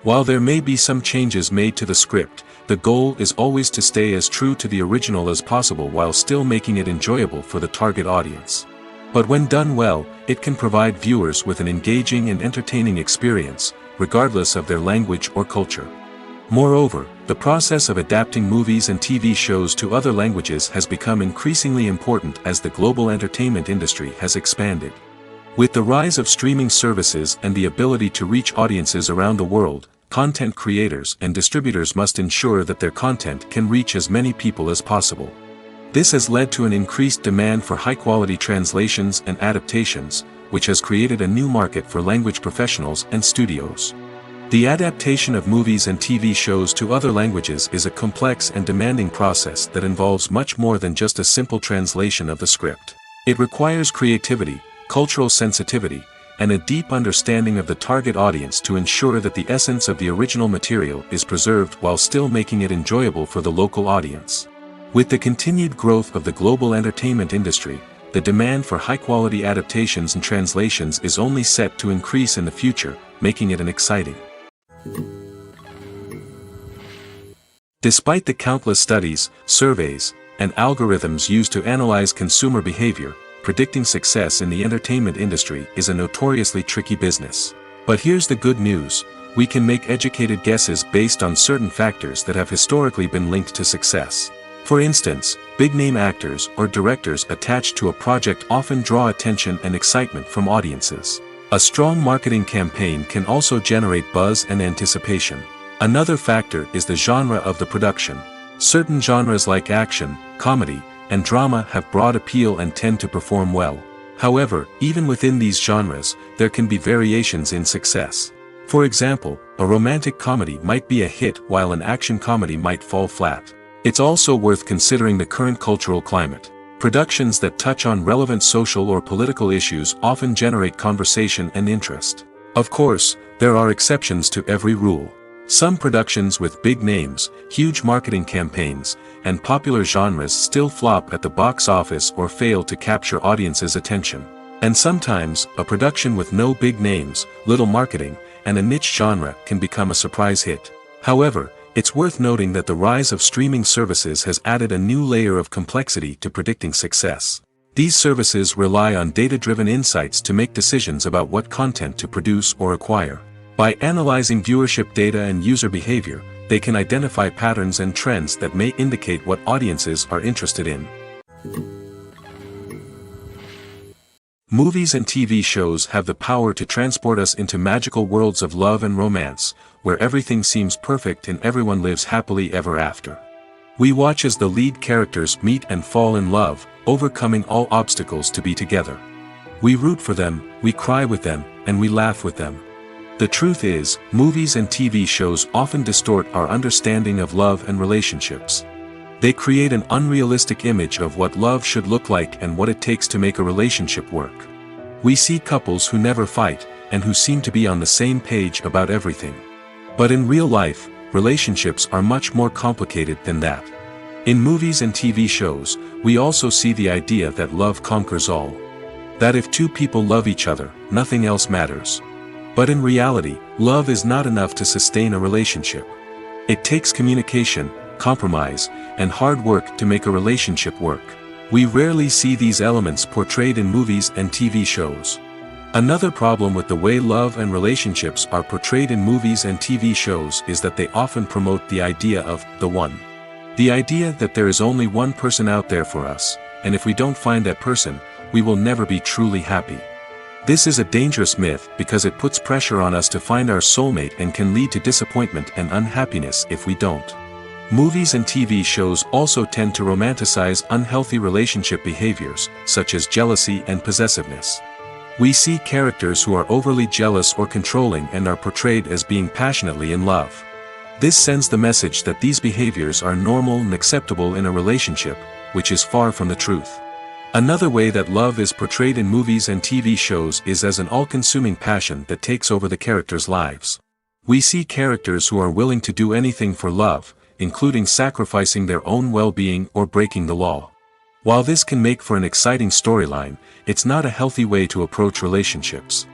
While there may be some changes made to the script, the goal is always to stay as true to the original as possible while still making it enjoyable for the target audience. But when done well, it can provide viewers with an engaging and entertaining experience, regardless of their language or culture. Moreover, The process of adapting movies and TV shows to other languages has become increasingly important as the global entertainment industry has expanded. With the rise of streaming services and the ability to reach audiences around the world, content creators and distributors must ensure that their content can reach as many people as possible. This has led to an increased demand for high-quality translations and adaptations, which has created a new market for language professionals and studios. The adaptation of movies and TV shows to other languages is a complex and demanding process that involves much more than just a simple translation of the script. It requires creativity, cultural sensitivity, and a deep understanding of the target audience to ensure that the essence of the original material is preserved while still making it enjoyable for the local audience. With the continued growth of the global entertainment industry, the demand for high-quality adaptations and translations is only set to increase in the future, making it an exciting. Despite the countless studies, surveys, and algorithms used to analyze consumer behavior, predicting success in the entertainment industry is a notoriously tricky business. But here's the good news: we can make educated guesses based on certain factors that have historically been linked to success. For instance, big-name actors or directors attached to a project often draw attention and excitement from audiences. A strong marketing campaign can also generate buzz and anticipation. Another factor is the genre of the production. Certain genres like action, comedy, and drama have broad appeal and tend to perform well. However, even within these genres, there can be variations in success. For example, a romantic comedy might be a hit while an action comedy might fall flat. It's also worth considering the current cultural climate. Productions that touch on relevant social or political issues often generate conversation and interest. Of course, there are exceptions to every rule. Some productions with big names, huge marketing campaigns, and popular genres still flop at the box office or fail to capture audiences' attention. And sometimes, a production with no big names, little marketing, and a niche genre can become a surprise hit. However, it's worth noting that the rise of streaming services has added a new layer of complexity to predicting success. These services rely on data-driven insights to make decisions about what content to produce or acquire. By analyzing viewership data and user behavior, they can identify patterns and trends that may indicate what audiences are interested in. Movies and TV shows have the power to transport us into magical worlds of love and romance, where everything seems perfect and everyone lives happily ever after. We watch as the lead characters meet and fall in love, overcoming all obstacles to be together. We root for them, we cry with them, and we laugh with them. The truth is, movies and TV shows often distort our understanding of love and relationships. They create an unrealistic image of what love should look like and what it takes to make a relationship work. We see couples who never fight, and who seem to be on the same page about everything. But in real life, relationships are much more complicated than that. In movies and TV shows, we also see the idea that love conquers all. That if two people love each other, nothing else matters. But in reality, love is not enough to sustain a relationship. It takes communication, compromise, and hard work to make a relationship work. We rarely see these elements portrayed in movies and TV shows. Another problem with the way love and relationships are portrayed in movies and TV shows is that they often promote the idea of the one. The idea that there is only one person out there for us, and if we don't find that person, we will never be truly happy. This is a dangerous myth because it puts pressure on us to find our soulmate and can lead to disappointment and unhappiness if we don't. Movies and TV shows also tend to romanticize unhealthy relationship behaviors, such as jealousy and possessiveness. We see characters who are overly jealous or controlling and are portrayed as being passionately in love. This sends the message that these behaviors are normal and acceptable in a relationship, which is far from the truth. Another way that love is portrayed in movies and TV shows is as an all-consuming passion that takes over the characters' lives. We see characters who are willing to do anything for love, including sacrificing their own well-being or breaking the law. While this can make for an exciting storyline, it's not a healthy way to approach relationships.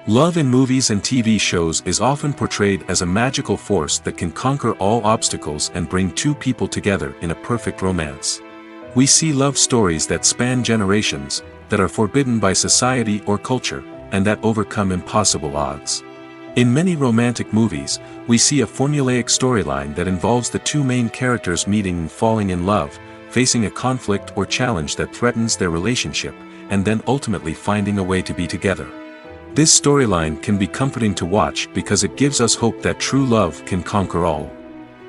Love in movies and TV shows is often portrayed as a magical force that can conquer all obstacles and bring two people together in a perfect romance. We see love stories that span generations, that are forbidden by society or culture, and that overcome impossible odds. In many romantic movies, we see a formulaic storyline that involves the two main characters meeting and falling in love, facing a conflict or challenge that threatens their relationship, and then ultimately finding a way to be together. This storyline can be comforting to watch because it gives us hope that true love can conquer all.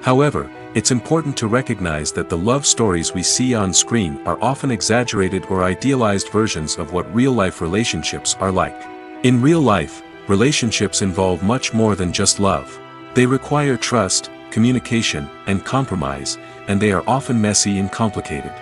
However, it's important to recognize that the love stories we see on screen are often exaggerated or idealized versions of what real-life relationships are like. In real life, relationships involve much more than just love. They require trust, communication, and compromise, and they are often messy and complicated.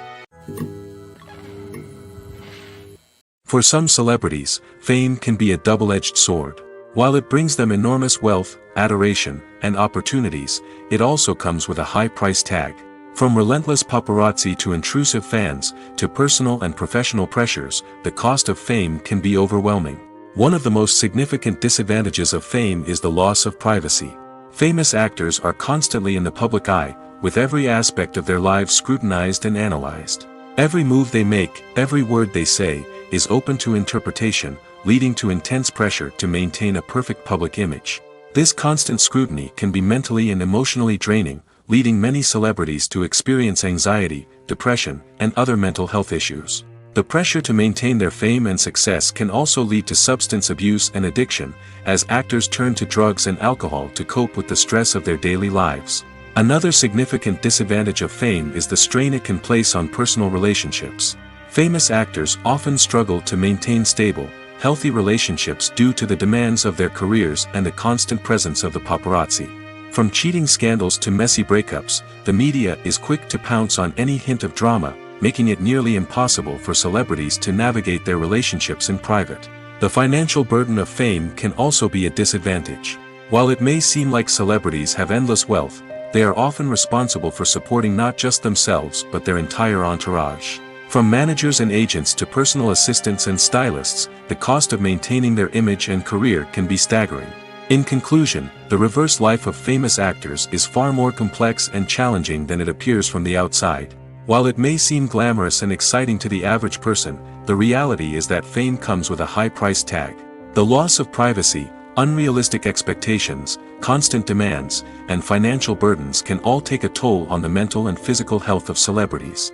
For some celebrities, fame can be a double-edged sword. While it brings them enormous wealth, adoration, and opportunities, it also comes with a high price tag. From relentless paparazzi to intrusive fans, to personal and professional pressures, the cost of fame can be overwhelming. One of the most significant disadvantages of fame is the loss of privacy. Famous actors are constantly in the public eye, with every aspect of their lives scrutinized and analyzed. Every move they make, every word they say, is open to interpretation, leading to intense pressure to maintain a perfect public image. This constant scrutiny can be mentally and emotionally draining, leading many celebrities to experience anxiety, depression, and other mental health issues. The pressure to maintain their fame and success can also lead to substance abuse and addiction, as actors turn to drugs and alcohol to cope with the stress of their daily lives. Another significant disadvantage of fame is the strain it can place on personal relationships. Famous actors often struggle to maintain stable, healthy relationships due to the demands of their careers and the constant presence of the paparazzi. From cheating scandals to messy breakups, the media is quick to pounce on any hint of drama, making it nearly impossible for celebrities to navigate their relationships in private. The financial burden of fame can also be a disadvantage. While it may seem like celebrities have endless wealth, they are often responsible for supporting not just themselves but their entire entourage. From managers and agents to personal assistants and stylists, the cost of maintaining their image and career can be staggering. In conclusion, the reverse life of famous actors is far more complex and challenging than it appears from the outside. While it may seem glamorous and exciting to the average person, the reality is that fame comes with a high price tag. The loss of privacy, unrealistic expectations, constant demands, and financial burdens can all take a toll on the mental and physical health of celebrities.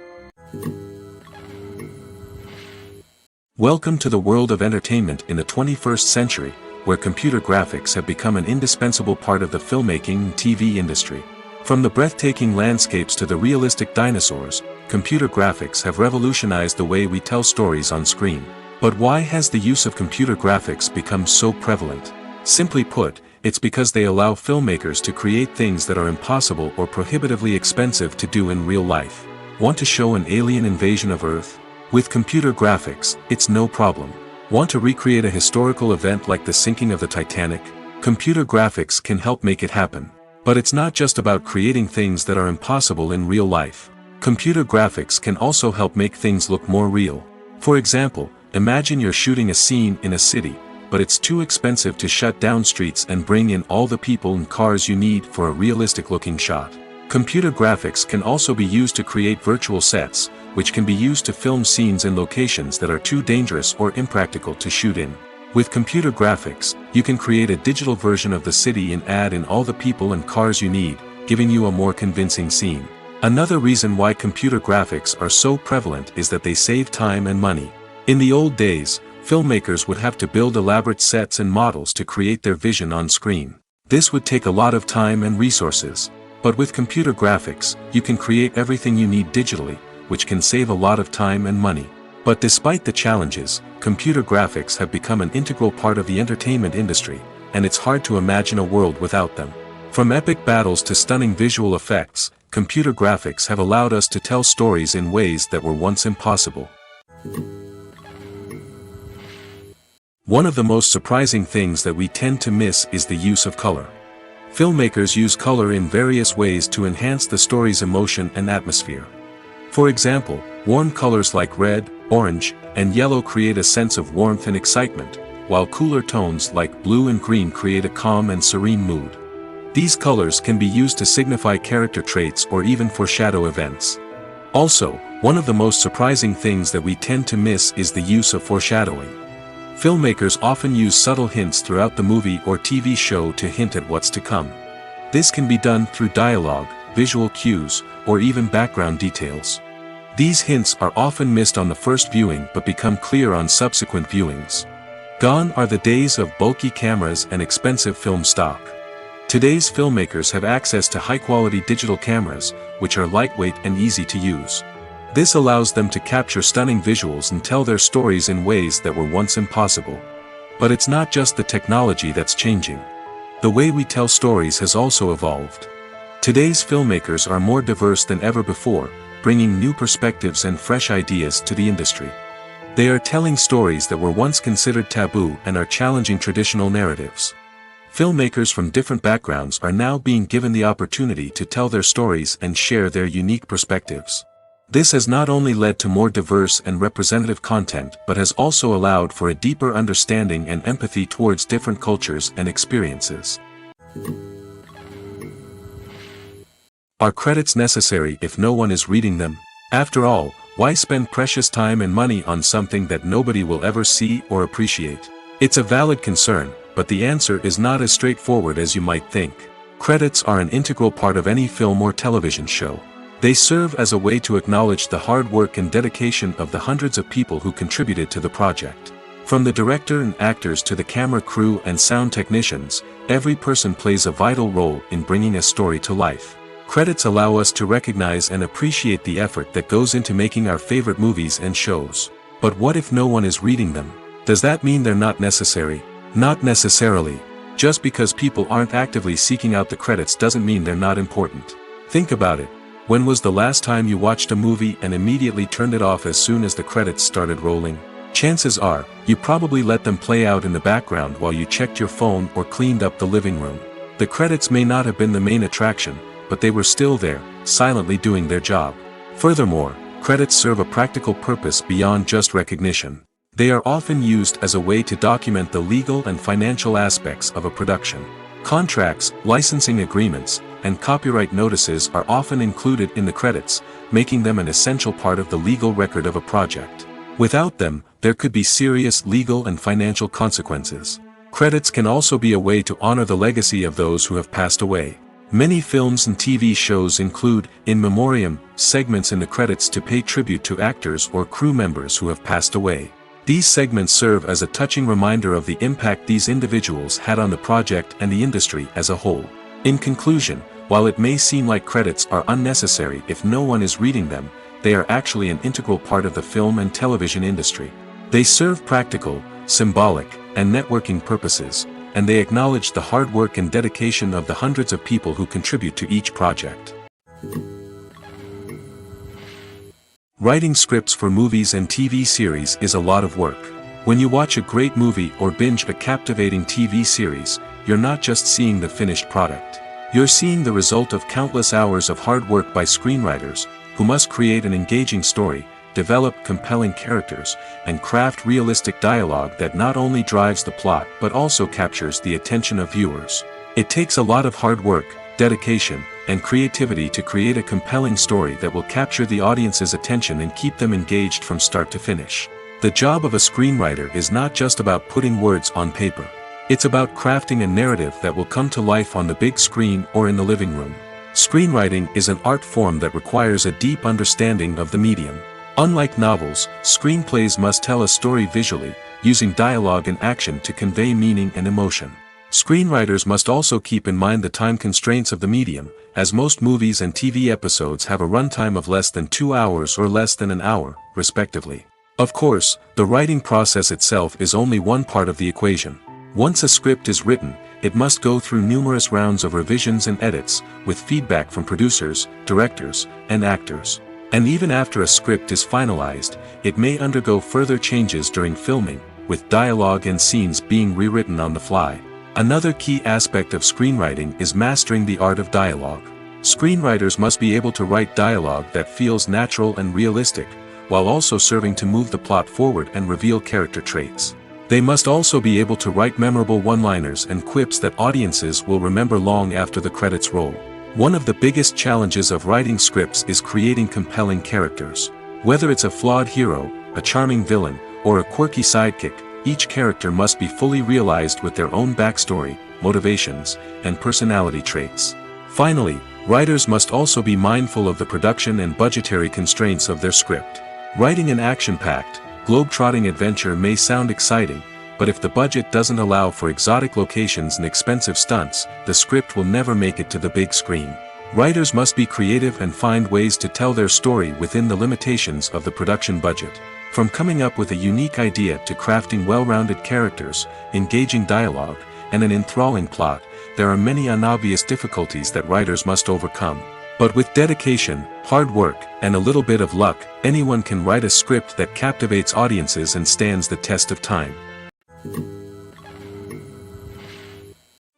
Welcome to the world of entertainment in the 21st century, where computer graphics have become an indispensable part of the filmmaking and TV industry. From the breathtaking landscapes to the realistic dinosaurs, computer graphics have revolutionized the way we tell stories on screen. But why has the use of computer graphics become so prevalent? Simply put, it's because they allow filmmakers to create things that are impossible or prohibitively expensive to do in real life. Want to show an alien invasion of Earth? With computer graphics, it's no problem. Want to recreate a historical event like the sinking of the Titanic? Computer graphics can help make it happen. But it's not just about creating things that are impossible in real life. Computer graphics can also help make things look more real. For example, imagine you're shooting a scene in a city, but it's too expensive to shut down streets and bring in all the people and cars you need for a realistic-looking shot. Computer graphics can also be used to create virtual sets, which can be used to film scenes in locations that are too dangerous or impractical to shoot in. With computer graphics, you can create a digital version of the city and add in all the people and cars you need, giving you a more convincing scene. Another reason why computer graphics are so prevalent is that they save time and money. In the old days, filmmakers would have to build elaborate sets and models to create their vision on screen. This would take a lot of time and resources. But with computer graphics, you can create everything you need digitally, which can save a lot of time and money. But despite the challenges, computer graphics have become an integral part of the entertainment industry, and it's hard to imagine a world without them. From epic battles to stunning visual effects, computer graphics have allowed us to tell stories in ways that were once impossible. One of the most surprising things that we tend to miss is the use of color. Filmmakers use color in various ways to enhance the story's emotion and atmosphere. For example, warm colors like red, orange, and yellow create a sense of warmth and excitement, while cooler tones like blue and green create a calm and serene mood. These colors can be used to signify character traits or even foreshadow events. Also, one of the most surprising things that we tend to miss is the use of foreshadowing. Filmmakers often use subtle hints throughout the movie or TV show to hint at what's to come. This can be done through dialogue, visual cues, or even background details. These hints are often missed on the first viewing but become clear on subsequent viewings. Gone are the days of bulky cameras and expensive film stock. Today's filmmakers have access to high-quality digital cameras, which are lightweight and easy to use. This allows them to capture stunning visuals and tell their stories in ways that were once impossible. But it's not just the technology that's changing. The way we tell stories has also evolved. Today's filmmakers are more diverse than ever before, bringing new perspectives and fresh ideas to the industry. They are telling stories that were once considered taboo and are challenging traditional narratives. Filmmakers from different backgrounds are now being given the opportunity to tell their stories and share their unique perspectives. This has not only led to more diverse and representative content but has also allowed for a deeper understanding and empathy towards different cultures and experiences. Are credits necessary if no one is reading them? After all, why spend precious time and money on something that nobody will ever see or appreciate? It's a valid concern, but the answer is not as straightforward as you might think. Credits are an integral part of any film or television show. They serve as a way to acknowledge the hard work and dedication of the hundreds of people who contributed to the project. From the director and actors to the camera crew and sound technicians, every person plays a vital role in bringing a story to life. Credits allow us to recognize and appreciate the effort that goes into making our favorite movies and shows. But what if no one is reading them? Does that mean they're not necessary? Not necessarily. Just because people aren't actively seeking out the credits doesn't mean they're not important. Think about it. When was the last time you watched a movie and immediately turned it off as soon as the credits started rolling? Chances are, you probably let them play out in the background while you checked your phone or cleaned up the living room. The credits may not have been the main attraction, but they were still there, silently doing their job. Furthermore, credits serve a practical purpose beyond just recognition. They are often used as a way to document the legal and financial aspects of a production. Contracts, licensing agreements, and copyright notices are often included in the credits, making them an essential part of the legal record of a project. Without them, there could be serious legal and financial consequences. Credits can also be a way to honor the legacy of those who have passed away. Many films and TV shows include, in memoriam, segments in the credits to pay tribute to actors or crew members who have passed away. These segments serve as a touching reminder of the impact these individuals had on the project and the industry as a whole. In conclusion, while it may seem like credits are unnecessary if no one is reading them, they are actually an integral part of the film and television industry. They serve practical, symbolic, and networking purposes, and they acknowledge the hard work and dedication of the hundreds of people who contribute to each project. Writing scripts for movies and TV series is a lot of work. When you watch a great movie or binge a captivating TV series, you're not just seeing the finished product. You're seeing the result of countless hours of hard work by screenwriters, who must create an engaging story, develop compelling characters, and craft realistic dialogue that not only drives the plot but also captures the attention of viewers. It takes a lot of hard work, dedication, and creativity to create a compelling story that will capture the audience's attention and keep them engaged from start to finish. The job of a screenwriter is not just about putting words on paper. It's about crafting a narrative that will come to life on the big screen or in the living room. Screenwriting is an art form that requires a deep understanding of the medium. Unlike novels, screenplays must tell a story visually, using dialogue and action to convey meaning and emotion. Screenwriters must also keep in mind the time constraints of the medium, as most movies and TV episodes have a runtime of less than 2 hours or less than an hour, respectively. Of course, the writing process itself is only one part of the equation. Once a script is written, it must go through numerous rounds of revisions and edits, with feedback from producers, directors, and actors. And even after a script is finalized, it may undergo further changes during filming, with dialogue and scenes being rewritten on the fly. Another key aspect of screenwriting is mastering the art of dialogue. Screenwriters must be able to write dialogue that feels natural and realistic, while also serving to move the plot forward and reveal character traits. They must also be able to write memorable one-liners and quips that audiences will remember long after the credits roll. One of the biggest challenges of writing scripts is creating compelling characters. Whether it's a flawed hero, a charming villain, or a quirky sidekick, each character must be fully realized with their own backstory, motivations, and personality traits. Finally, writers must also be mindful of the production and budgetary constraints of their script. Writing an action-packed, globe-trotting adventure may sound exciting, but if the budget doesn't allow for exotic locations and expensive stunts, the script will never make it to the big screen. Writers must be creative and find ways to tell their story within the limitations of the production budget. From coming up with a unique idea to crafting well-rounded characters, engaging dialogue, and an enthralling plot, there are many unobvious difficulties that writers must overcome. But with dedication, hard work, and a little bit of luck, anyone can write a script that captivates audiences and stands the test of time.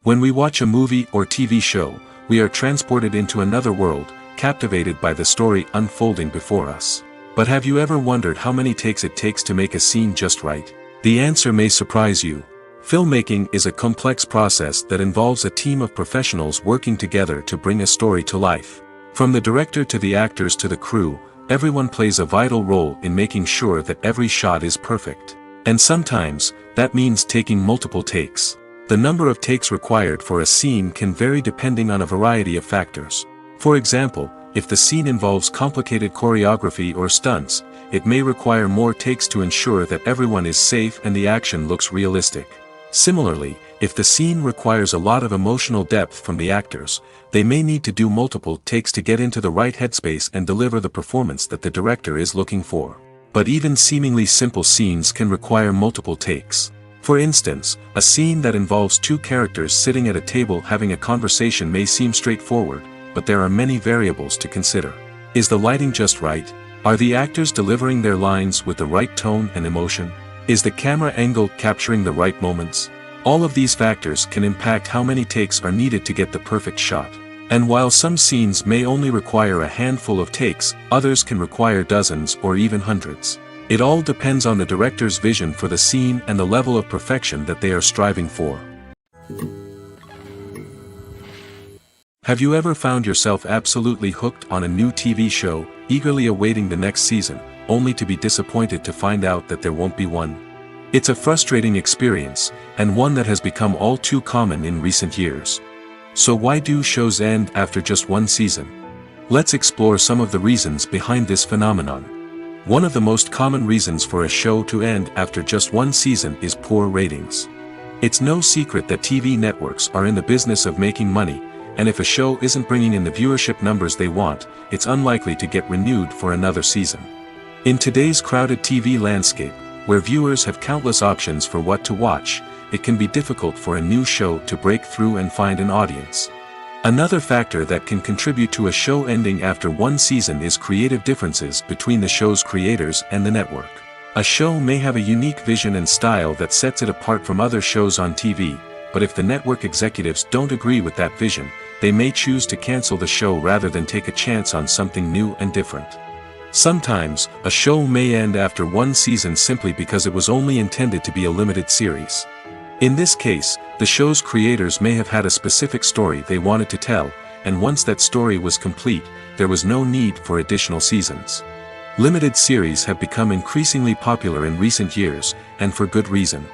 When we watch a movie or TV show, we are transported into another world, captivated by the story unfolding before us. But have you ever wondered how many takes it takes to make a scene just right? The answer may surprise you. Filmmaking is a complex process that involves a team of professionals working together to bring a story to life. From the director to the actors to the crew, everyone plays a vital role in making sure that every shot is perfect. And sometimes, that means taking multiple takes. The number of takes required for a scene can vary depending on a variety of factors. For example, if the scene involves complicated choreography or stunts, it may require more takes to ensure that everyone is safe and the action looks realistic. Similarly, if the scene requires a lot of emotional depth from the actors, they may need to do multiple takes to get into the right headspace and deliver the performance that the director is looking for. But even seemingly simple scenes can require multiple takes. For instance, a scene that involves two characters sitting at a table having a conversation may seem straightforward, but there are many variables to consider. Is the lighting just right? Are the actors delivering their lines with the right tone and emotion? Is the camera angle capturing the right moments? All of these factors can impact how many takes are needed to get the perfect shot. And while some scenes may only require a handful of takes, others can require dozens or even hundreds. It all depends on the director's vision for the scene and the level of perfection that they are striving for. Have you ever found yourself absolutely hooked on a new TV show, eagerly awaiting the next season, only to be disappointed to find out that there won't be one? It's a frustrating experience, and one that has become all too common in recent years. So why do shows end after just one season? Let's explore some of the reasons behind this phenomenon. One of the most common reasons for a show to end after just one season is poor ratings. It's no secret that TV networks are in the business of making money, and if a show isn't bringing in the viewership numbers they want, it's unlikely to get renewed for another season. In today's crowded TV landscape, where viewers have countless options for what to watch, it can be difficult for a new show to break through and find an audience. Another factor that can contribute to a show ending after one season is creative differences between the show's creators and the network. A show may have a unique vision and style that sets it apart from other shows on TV, but if the network executives don't agree with that vision, they may choose to cancel the show rather than take a chance on something new and different. Sometimes, a show may end after one season simply because it was only intended to be a limited series. In this case, the show's creators may have had a specific story they wanted to tell, and once that story was complete, there was no need for additional seasons. Limited series have become increasingly popular in recent years, and for good reason.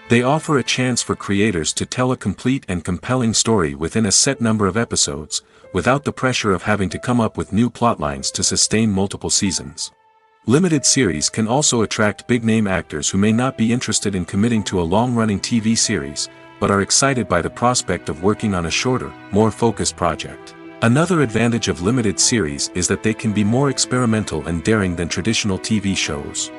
They offer a chance for creators to tell a complete and compelling story within a set number of episodes, without the pressure of having to come up with new plotlines to sustain multiple seasons. Limited series can also attract big-name actors who may not be interested in committing to a long-running TV series, but are excited by the prospect of working on a shorter, more focused project. Another advantage of limited series is that they can be more experimental and daring than traditional TV shows.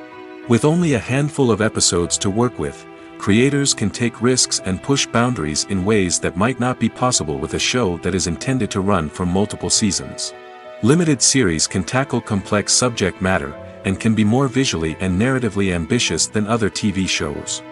With only a handful of episodes to work with, creators can take risks and push boundaries in ways that might not be possible with a show that is intended to run for multiple seasons. Limited series can tackle complex subject matter, and can be more visually and narratively ambitious than other TV shows.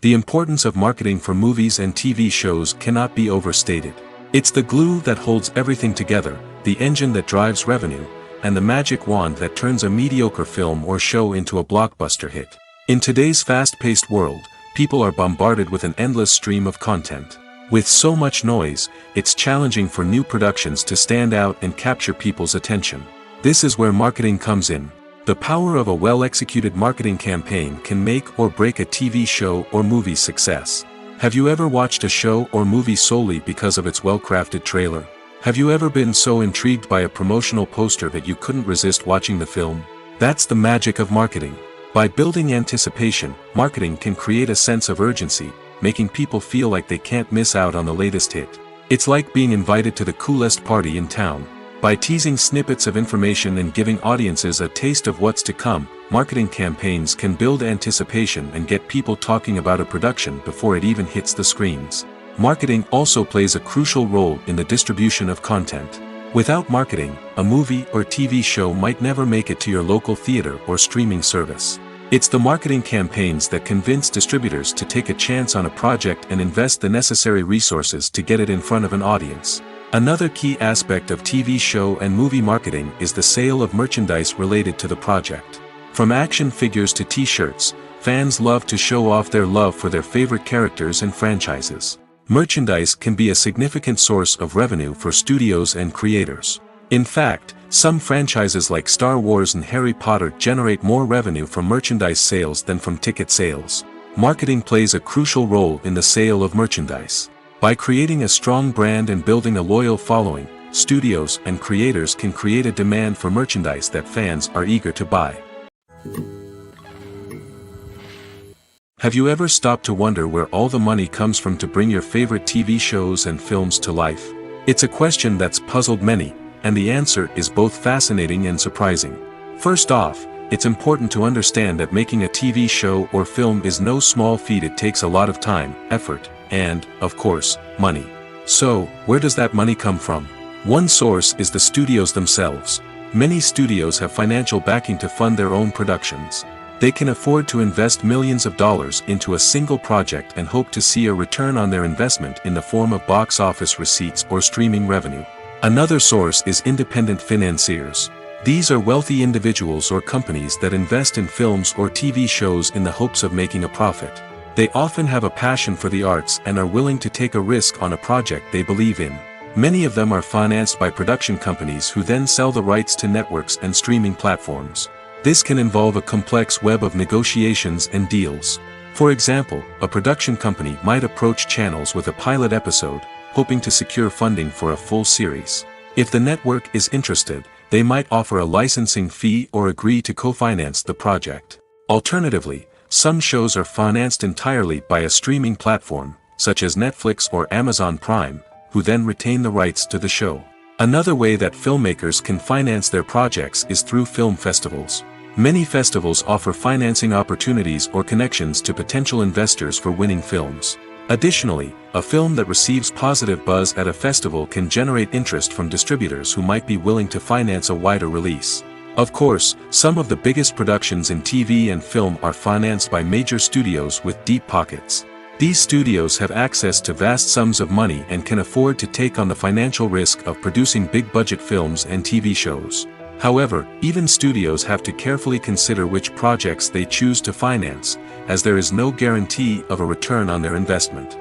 The importance of marketing for movies and TV shows cannot be overstated. It's the glue that holds everything together, the engine that drives revenue, and the magic wand that turns a mediocre film or show into a blockbuster hit. In today's fast-paced world, people are bombarded with an endless stream of content. With so much noise, it's challenging for new productions to stand out and capture people's attention. This is where marketing comes in. The power of a well-executed marketing campaign can make or break a TV show or movie's success. Have you ever watched a show or movie solely because of its well-crafted trailer? Have you ever been so intrigued by a promotional poster that you couldn't resist watching the film? That's the magic of marketing. By building anticipation, marketing can create a sense of urgency, making people feel like they can't miss out on the latest hit. It's like being invited to the coolest party in town. By teasing snippets of information and giving audiences a taste of what's to come, marketing campaigns can build anticipation and get people talking about a production before it even hits the screens. Marketing also plays a crucial role in the distribution of content. Without marketing, a movie or TV show might never make it to your local theater or streaming service. It's the marketing campaigns that convince distributors to take a chance on a project and invest the necessary resources to get it in front of an audience. Another key aspect of TV show and movie marketing is the sale of merchandise related to the project. From action figures to t-shirts, fans love to show off their love for their favorite characters and franchises. Merchandise can be a significant source of revenue for studios and creators. In fact, some franchises like Star Wars and Harry Potter generate more revenue from merchandise sales than from ticket sales. Marketing plays a crucial role in the sale of merchandise. By creating a strong brand and building a loyal following, studios and creators can create a demand for merchandise that fans are eager to buy. Have you ever stopped to wonder where all the money comes from to bring your favorite TV shows and films to life? It's a question that's puzzled many, and the answer is both fascinating and surprising. First off, it's important to understand that making a TV show or film is no small feat. It takes a lot of time, effort, and, of course, money. So, where does that money come from? One source is the studios themselves. Many studios have financial backing to fund their own productions. They can afford to invest millions of dollars into a single project and hope to see a return on their investment in the form of box office receipts or streaming revenue. Another source is independent financiers. These are wealthy individuals or companies that invest in films or TV shows in the hopes of making a profit. They often have a passion for the arts and are willing to take a risk on a project they believe in. Many of them are financed by production companies who then sell the rights to networks and streaming platforms. This can involve a complex web of negotiations and deals. For example, a production company might approach channels with a pilot episode, hoping to secure funding for a full series. If the network is interested, they might offer a licensing fee or agree to co-finance the project. Alternatively, some shows are financed entirely by a streaming platform, such as Netflix or Amazon Prime, who then retain the rights to the show. Another way that filmmakers can finance their projects is through film festivals. Many festivals offer financing opportunities or connections to potential investors for winning films. Additionally, a film that receives positive buzz at a festival can generate interest from distributors who might be willing to finance a wider release. Of course, some of the biggest productions in TV and film are financed by major studios with deep pockets. These studios have access to vast sums of money and can afford to take on the financial risk of producing big-budget films and TV shows. However, even studios have to carefully consider which projects they choose to finance, as there is no guarantee of a return on their investment.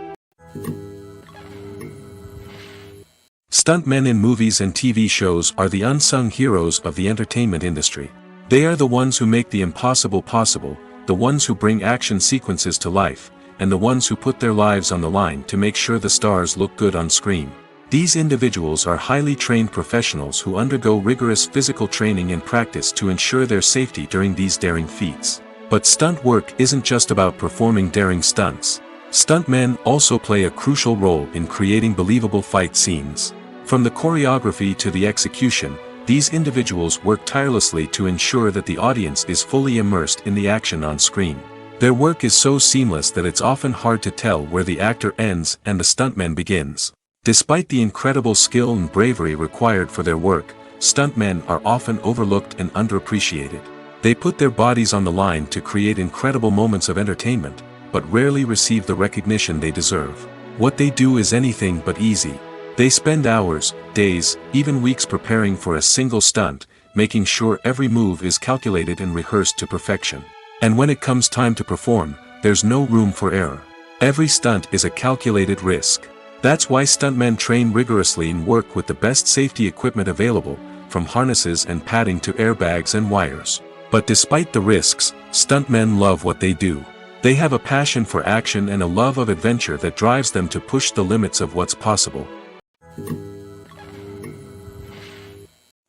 Stuntmen in movies and TV shows are the unsung heroes of the entertainment industry. They are the ones who make the impossible possible, the ones who bring action sequences to life, and the ones who put their lives on the line to make sure the stars look good on screen. These individuals are highly trained professionals who undergo rigorous physical training and practice to ensure their safety during these daring feats. But stunt work isn't just about performing daring stunts. Stuntmen also play a crucial role in creating believable fight scenes. From the choreography to the execution, these individuals work tirelessly to ensure that the audience is fully immersed in the action on screen. Their work is so seamless that it's often hard to tell where the actor ends and the stuntman begins. Despite the incredible skill and bravery required for their work, stuntmen are often overlooked and underappreciated. They put their bodies on the line to create incredible moments of entertainment, but rarely receive the recognition they deserve. What they do is anything but easy. They spend hours, days, even weeks preparing for a single stunt, making sure every move is calculated and rehearsed to perfection. And when it comes time to perform, there's no room for error. Every stunt is a calculated risk. That's why stuntmen train rigorously and work with the best safety equipment available, from harnesses and padding to airbags and wires. But despite the risks, stuntmen love what they do. They have a passion for action and a love of adventure that drives them to push the limits of what's possible.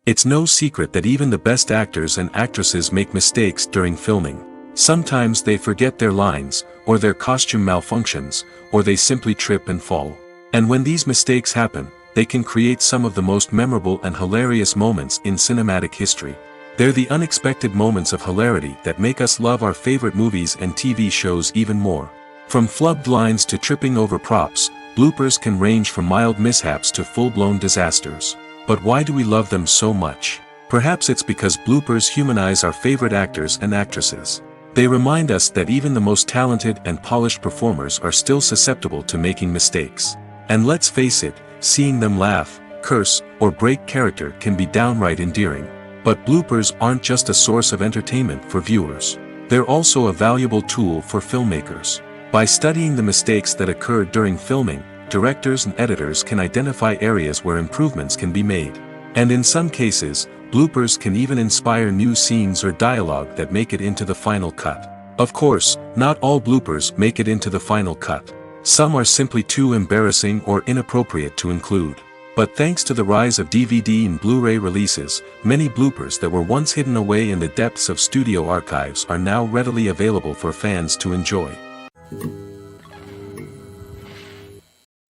It's no secret that even the best actors and actresses make mistakes during filming. Sometimes they forget their lines, or their costume malfunctions, or they simply trip and fall. And when these mistakes happen, they can create some of the most memorable and hilarious moments in cinematic history. They're the unexpected moments of hilarity that make us love our favorite movies and TV shows even more. From flubbed lines to tripping over props, bloopers can range from mild mishaps to full-blown disasters. But why do we love them so much? Perhaps it's because bloopers humanize our favorite actors and actresses. They remind us that even the most talented and polished performers are still susceptible to making mistakes. And let's face it, seeing them laugh, curse, or break character can be downright endearing. But bloopers aren't just a source of entertainment for viewers. They're also a valuable tool for filmmakers. By studying the mistakes that occurred during filming, directors and editors can identify areas where improvements can be made. And in some cases, bloopers can even inspire new scenes or dialogue that make it into the final cut. Of course, not all bloopers make it into the final cut. Some are simply too embarrassing or inappropriate to include. But thanks to the rise of DVD and Blu-ray releases, many bloopers that were once hidden away in the depths of studio archives are now readily available for fans to enjoy.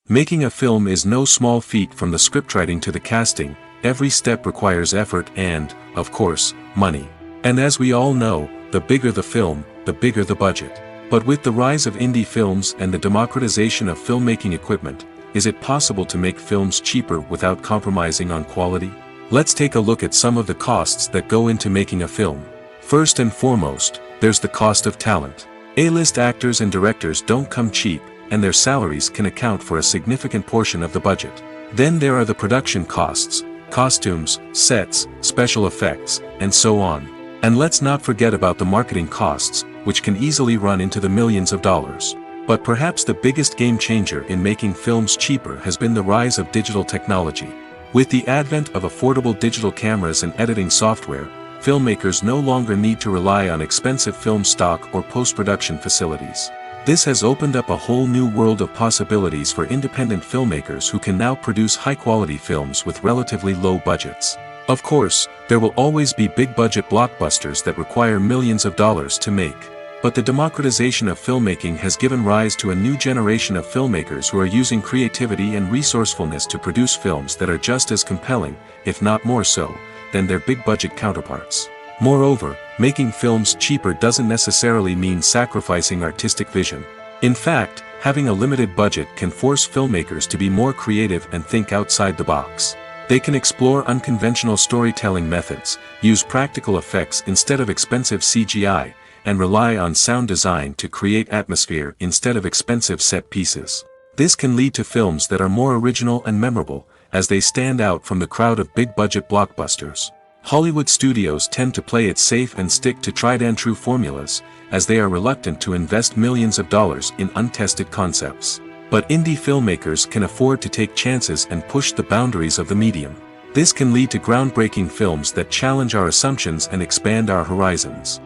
Making a film is no small feat. From the scriptwriting to the casting, every step requires effort and, of course, money. And as we all know, the bigger the film, the bigger the budget. But with the rise of indie films and the democratization of filmmaking equipment, is it possible to make films cheaper without compromising on quality? Let's take a look at some of the costs that go into making a film. First and foremost, there's the cost of talent. A-list actors and directors don't come cheap, and their salaries can account for a significant portion of the budget. Then there are the production costs, costumes, sets, special effects, and so on. And let's not forget about the marketing costs, which can easily run into the millions of dollars. But perhaps the biggest game changer in making films cheaper has been the rise of digital technology. With the advent of affordable digital cameras and editing software, filmmakers no longer need to rely on expensive film stock or post-production facilities. This has opened up a whole new world of possibilities for independent filmmakers who can now produce high-quality films with relatively low budgets. Of course, there will always be big-budget blockbusters that require millions of dollars to make. But the democratization of filmmaking has given rise to a new generation of filmmakers who are using creativity and resourcefulness to produce films that are just as compelling, if not more so, than their big-budget counterparts. Moreover, making films cheaper doesn't necessarily mean sacrificing artistic vision. In fact, having a limited budget can force filmmakers to be more creative and think outside the box. They can explore unconventional storytelling methods, use practical effects instead of expensive CGI, and rely on sound design to create atmosphere instead of expensive set pieces. This can lead to films that are more original and memorable, as they stand out from the crowd of big-budget blockbusters. Hollywood studios tend to play it safe and stick to tried-and-true formulas, as they are reluctant to invest millions of dollars in untested concepts. But indie filmmakers can afford to take chances and push the boundaries of the medium. This can lead to groundbreaking films that challenge our assumptions and expand our horizons.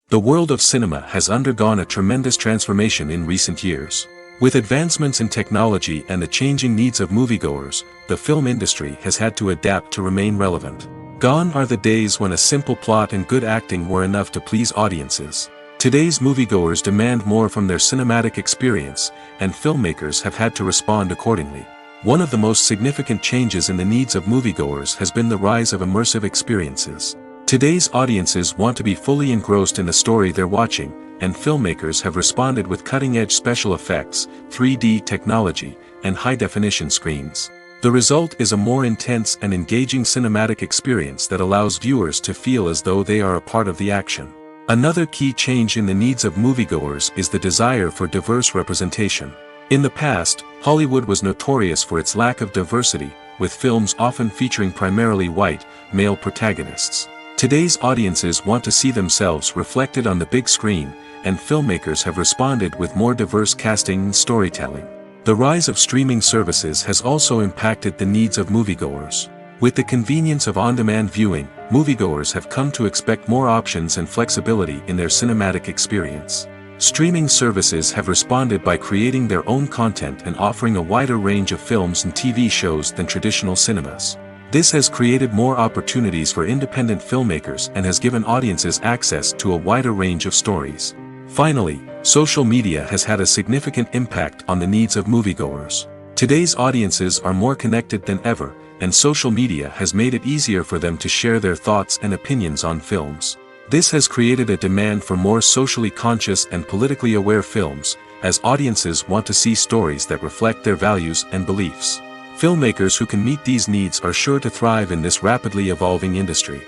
The world of cinema has undergone a tremendous transformation in recent years. With advancements in technology and the changing needs of moviegoers, the film industry has had to adapt to remain relevant. Gone are the days when a simple plot and good acting were enough to please audiences. Today's moviegoers demand more from their cinematic experience, and filmmakers have had to respond accordingly. One of the most significant changes in the needs of moviegoers has been the rise of immersive experiences. Today's audiences want to be fully engrossed in the story they're watching, and filmmakers have responded with cutting-edge special effects, 3D technology, and high-definition screens. The result is a more intense and engaging cinematic experience that allows viewers to feel as though they are a part of the action. Another key change in the needs of moviegoers is the desire for diverse representation. In the past, Hollywood was notorious for its lack of diversity, with films often featuring primarily white, male protagonists. Today's audiences want to see themselves reflected on the big screen, and filmmakers have responded with more diverse casting and storytelling. The rise of streaming services has also impacted the needs of moviegoers. With the convenience of on-demand viewing, moviegoers have come to expect more options and flexibility in their cinematic experience. Streaming services have responded by creating their own content and offering a wider range of films and TV shows than traditional cinemas. This has created more opportunities for independent filmmakers and has given audiences access to a wider range of stories. Finally, social media has had a significant impact on the needs of moviegoers. Today's audiences are more connected than ever, and social media has made it easier for them to share their thoughts and opinions on films. This has created a demand for more socially conscious and politically aware films, as audiences want to see stories that reflect their values and beliefs. Filmmakers who can meet these needs are sure to thrive in this rapidly evolving industry.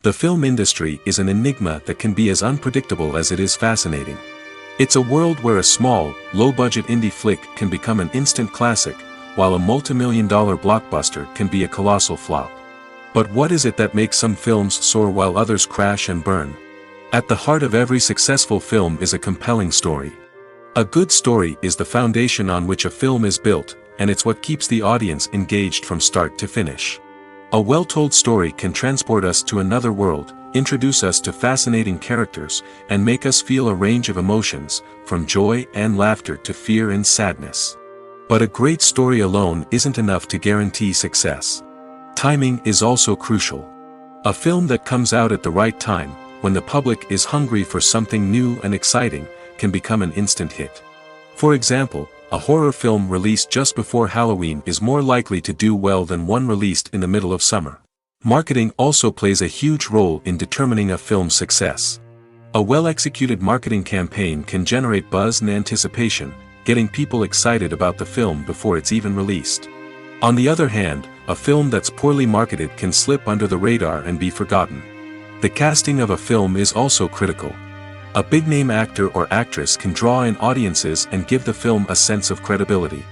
The film industry is an enigma that can be as unpredictable as it is fascinating. It's a world where a small, low-budget indie flick can become an instant classic, while a multi-million-dollar blockbuster can be a colossal flop. But what is it that makes some films soar while others crash and burn? At the heart of every successful film is a compelling story. A good story is the foundation on which a film is built, and it's what keeps the audience engaged from start to finish. A well-told story can transport us to another world, introduce us to fascinating characters, and make us feel a range of emotions, from joy and laughter to fear and sadness. But a great story alone isn't enough to guarantee success. Timing is also crucial. A film that comes out at the right time, when the public is hungry for something new and exciting, can become an instant hit. For example, a horror film released just before Halloween is more likely to do well than one released in the middle of summer. Marketing also plays a huge role in determining a film's success. A well-executed marketing campaign can generate buzz and anticipation, getting people excited about the film before it's even released. On the other hand, a film that's poorly marketed can slip under the radar and be forgotten. The casting of a film is also critical. A big-name actor or actress can draw in audiences and give the film a sense of credibility.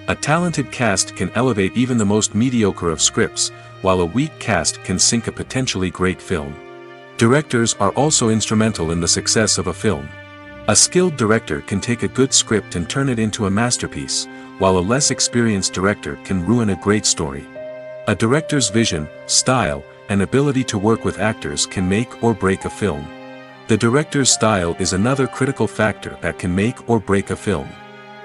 A talented cast can elevate even the most mediocre of scripts, while a weak cast can sink a potentially great film. Directors are also instrumental in the success of a film. A skilled director can take a good script and turn it into a masterpiece, while a less experienced director can ruin a great story. A director's vision, style, and ability to work with actors can make or break a film. The director's style is another critical factor that can make or break a film.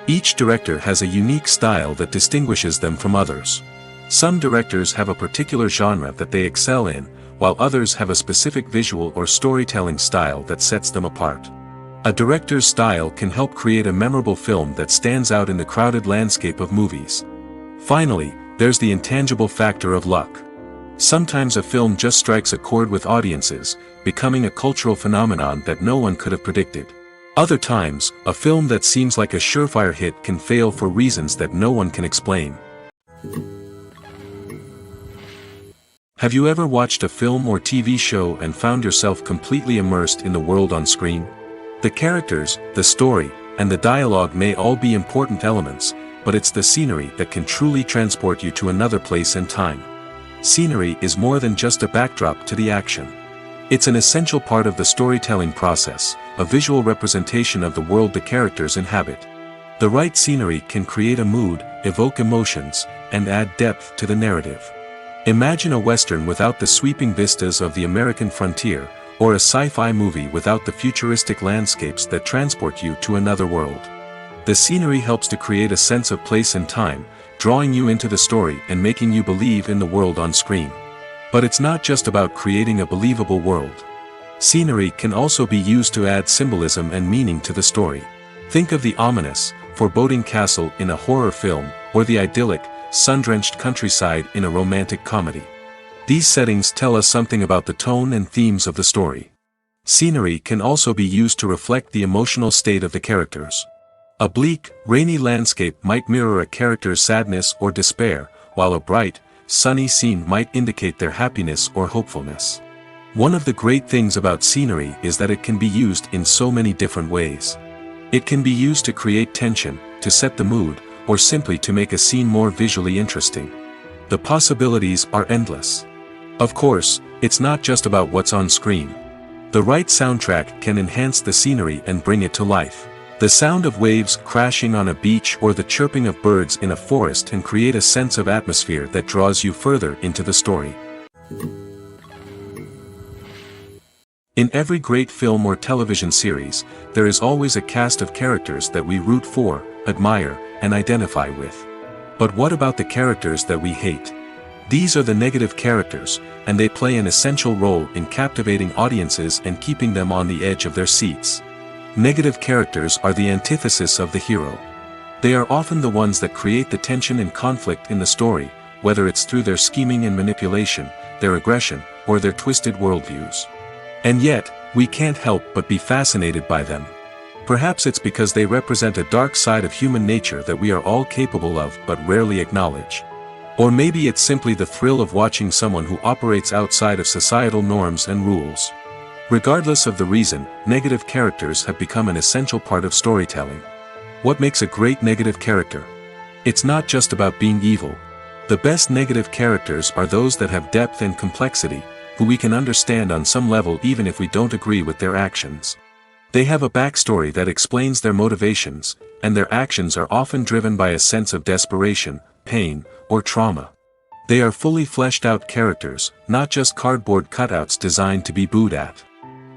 Each director has a unique style that distinguishes them from others. Some directors have a particular genre that they excel in, while others have a specific visual or storytelling style that sets them apart. A director's style can help create a memorable film that stands out in the crowded landscape of movies. Finally, there's the intangible factor of luck. Sometimes a film just strikes a chord with audiences, becoming a cultural phenomenon that no one could have predicted. Other times, a film that seems like a surefire hit can fail for reasons that no one can explain. Have you ever watched a film or TV show and found yourself completely immersed in the world on screen? The characters, the story, and the dialogue may all be important elements, but it's the scenery that can truly transport you to another place and time. Scenery is more than just a backdrop to the action. It's an essential part of the storytelling process, a visual representation of the world the characters inhabit. The right scenery can create a mood, evoke emotions, and add depth to the narrative. Imagine a Western without the sweeping vistas of the American frontier, or a sci-fi movie without the futuristic landscapes that transport you to another world. The scenery helps to create a sense of place and time, drawing you into the story and making you believe in the world on screen. But it's not just about creating a believable world. Scenery can also be used to add symbolism and meaning to the story. Think of the ominous, foreboding castle in a horror film, or the idyllic, sun-drenched countryside in a romantic comedy. These settings tell us something about the tone and themes of the story. Scenery can also be used to reflect the emotional state of the characters. A bleak, rainy landscape might mirror a character's sadness or despair, while a bright, sunny scene might indicate their happiness or hopefulness. One of the great things about scenery is that it can be used in so many different ways. It can be used to create tension, to set the mood, or simply to make a scene more visually interesting. The possibilities are endless. Of course, it's not just about what's on screen. The right soundtrack can enhance the scenery and bring it to life. The sound of waves crashing on a beach or the chirping of birds in a forest can create a sense of atmosphere that draws you further into the story. In every great film or television series, there is always a cast of characters that we root for, admire, and identify with. But what about the characters that we hate? These are the negative characters, and they play an essential role in captivating audiences and keeping them on the edge of their seats. Negative characters are the antithesis of the hero. They are often the ones that create the tension and conflict in the story, whether it's through their scheming and manipulation, their aggression, or their twisted worldviews. And yet, we can't help but be fascinated by them. Perhaps it's because they represent a dark side of human nature that we are all capable of but rarely acknowledge. Or maybe it's simply the thrill of watching someone who operates outside of societal norms and rules. Regardless of the reason, negative characters have become an essential part of storytelling. What makes a great negative character? It's not just about being evil. The best negative characters are those that have depth and complexity, who we can understand on some level even if we don't agree with their actions. They have a backstory that explains their motivations, and their actions are often driven by a sense of desperation, pain, or trauma. They are fully fleshed out characters, not just cardboard cutouts designed to be booed at.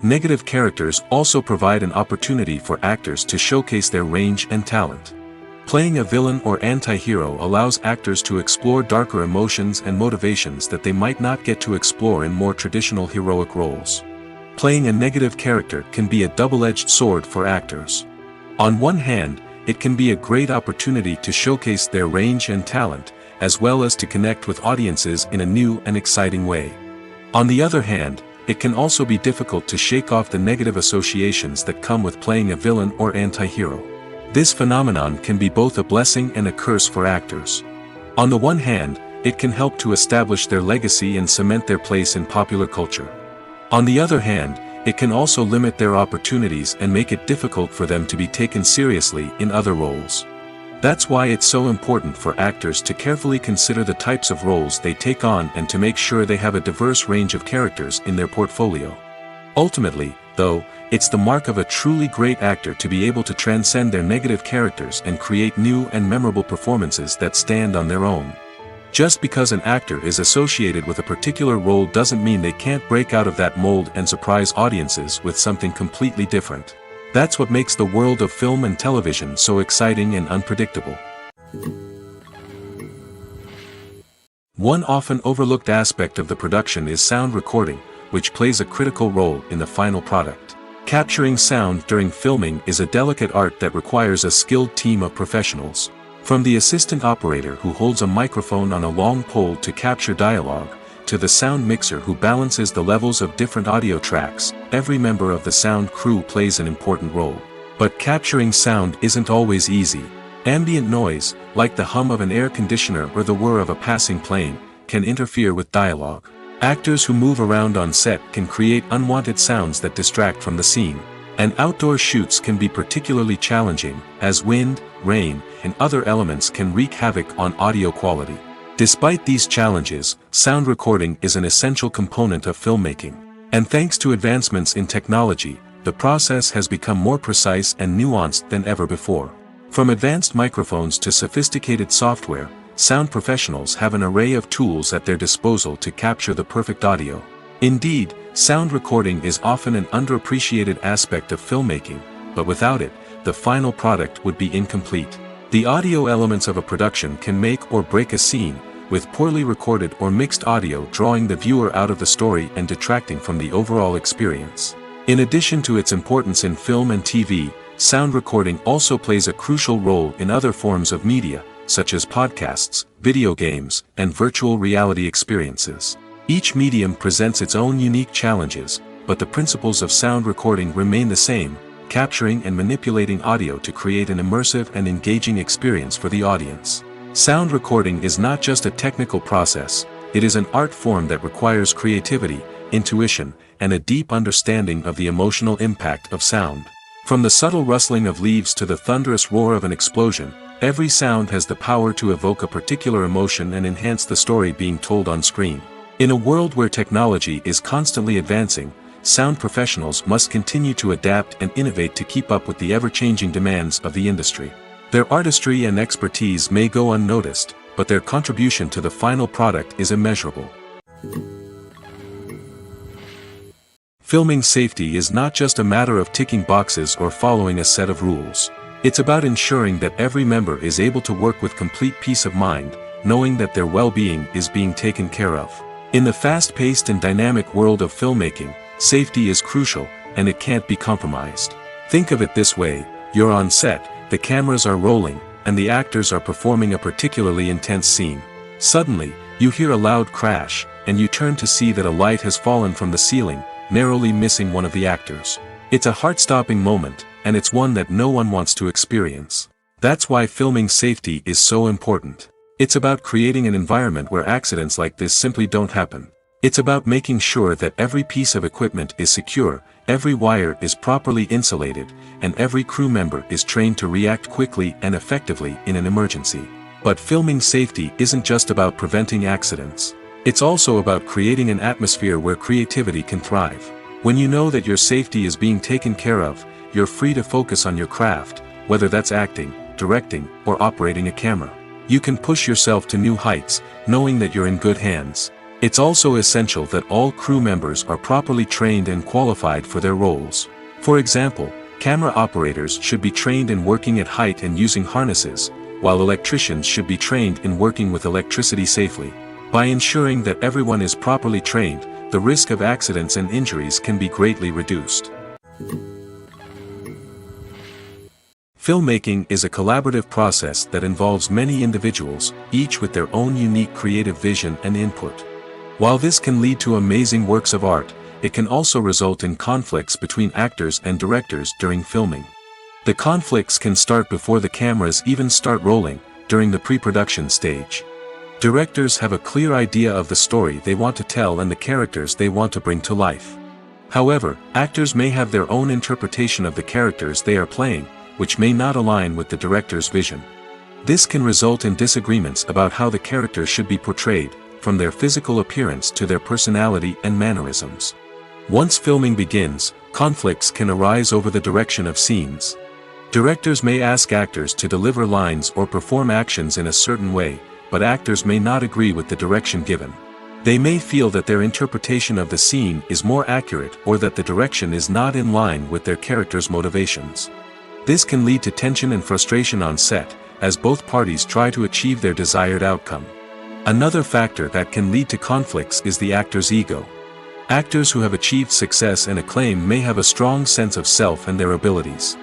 Negative characters also provide an opportunity for actors to showcase their range and talent. Playing a villain or anti-hero allows actors to explore darker emotions and motivations that they might not get to explore in more traditional heroic roles. Playing a negative character can be a double-edged sword for actors. On one hand, it can be a great opportunity to showcase their range and talent, as well as to connect with audiences in a new and exciting way. On the other hand, it can also be difficult to shake off the negative associations that come with playing a villain or anti-hero. This phenomenon can be both a blessing and a curse for actors. On the one hand, it can help to establish their legacy and cement their place in popular culture. On the other hand, it can also limit their opportunities and make it difficult for them to be taken seriously in other roles. That's why it's so important for actors to carefully consider the types of roles they take on and to make sure they have a diverse range of characters in their portfolio. Ultimately, though, it's the mark of a truly great actor to be able to transcend their negative characters and create new and memorable performances that stand on their own. Just because an actor is associated with a particular role doesn't mean they can't break out of that mold and surprise audiences with something completely different. That's what makes the world of film and television so exciting and unpredictable. One often overlooked aspect of the production is sound recording, which plays a critical role in the final product. Capturing sound during filming is a delicate art that requires a skilled team of professionals. From the assistant operator who holds a microphone on a long pole to capture dialogue, to the sound mixer who balances the levels of different audio tracks, every member of the sound crew plays an important role. But capturing sound isn't always easy. Ambient noise, like the hum of an air conditioner or the whir of a passing plane, can interfere with dialogue. Actors who move around on set can create unwanted sounds that distract from the scene. And outdoor shoots can be particularly challenging, as wind, rain, and other elements can wreak havoc on audio quality. Despite these challenges, sound recording is an essential component of filmmaking. And thanks to advancements in technology, the process has become more precise and nuanced than ever before. From advanced microphones to sophisticated software, sound professionals have an array of tools at their disposal to capture the perfect audio. Indeed, sound recording is often an underappreciated aspect of filmmaking, but without it, the final product would be incomplete. The audio elements of a production can make or break a scene, with poorly recorded or mixed audio drawing the viewer out of the story and detracting from the overall experience. In addition to its importance in film and TV, sound recording also plays a crucial role in other forms of media, such as podcasts, video games, and virtual reality experiences. Each medium presents its own unique challenges, but the principles of sound recording remain the same, capturing and manipulating audio to create an immersive and engaging experience for the audience. Sound recording is not just a technical process, it is an art form that requires creativity, intuition, and a deep understanding of the emotional impact of sound. From the subtle rustling of leaves to the thunderous roar of an explosion, every sound has the power to evoke a particular emotion and enhance the story being told on screen. In a world where technology is constantly advancing, sound professionals must continue to adapt and innovate to keep up with the ever-changing demands of the industry. Their artistry and expertise may go unnoticed, but their contribution to the final product is immeasurable. Filming safety is not just a matter of ticking boxes or following a set of rules. It's about ensuring that every member is able to work with complete peace of mind, knowing that their well-being is being taken care of. In the fast-paced and dynamic world of filmmaking, safety is crucial, and it can't be compromised. Think of it this way: you're on set, the cameras are rolling, and the actors are performing a particularly intense scene. Suddenly, you hear a loud crash, and you turn to see that a light has fallen from the ceiling, narrowly missing one of the actors. It's a heart-stopping moment, and it's one that no one wants to experience. That's why filming safety is so important. It's about creating an environment where accidents like this simply don't happen. It's about making sure that every piece of equipment is secure, every wire is properly insulated, and every crew member is trained to react quickly and effectively in an emergency. But filming safety isn't just about preventing accidents. It's also about creating an atmosphere where creativity can thrive. When you know that your safety is being taken care of, you're free to focus on your craft, whether that's acting, directing, or operating a camera. You can push yourself to new heights, knowing that you're in good hands. It's also essential that all crew members are properly trained and qualified for their roles. For example, camera operators should be trained in working at height and using harnesses, while electricians should be trained in working with electricity safely. By ensuring that everyone is properly trained, the risk of accidents and injuries can be greatly reduced. Filmmaking is a collaborative process that involves many individuals, each with their own unique creative vision and input. While this can lead to amazing works of art, it can also result in conflicts between actors and directors during filming. The conflicts can start before the cameras even start rolling, during the pre-production stage. Directors have a clear idea of the story they want to tell and the characters they want to bring to life. However, actors may have their own interpretation of the characters they are playing, which may not align with the director's vision. This can result in disagreements about how the characters should be portrayed, from their physical appearance to their personality and mannerisms. Once filming begins, conflicts can arise over the direction of scenes. Directors may ask actors to deliver lines or perform actions in a certain way, but actors may not agree with the direction given. They may feel that their interpretation of the scene is more accurate or that the direction is not in line with their character's motivations. This can lead to tension and frustration on set, as both parties try to achieve their desired outcome. Another factor that can lead to conflicts is the actor's ego. Actors who have achieved success and acclaim may have a strong sense of self and their abilities.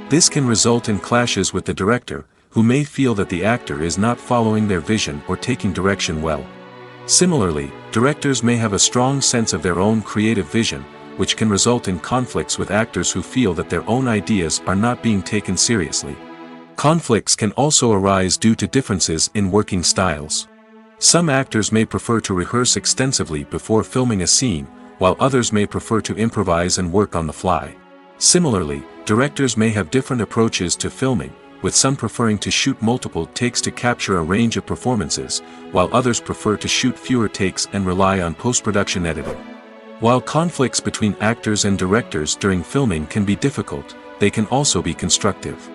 This can result in clashes with the director, who may feel that the actor is not following their vision or taking direction well. Similarly, directors may have a strong sense of their own creative vision, which can result in conflicts with actors who feel that their own ideas are not being taken seriously. Conflicts can also arise due to differences in working styles. Some actors may prefer to rehearse extensively before filming a scene, while others may prefer to improvise and work on the fly. Similarly, directors may have different approaches to filming, with some preferring to shoot multiple takes to capture a range of performances, while others prefer to shoot fewer takes and rely on post-production editing. While conflicts between actors and directors during filming can be difficult, they can also be constructive.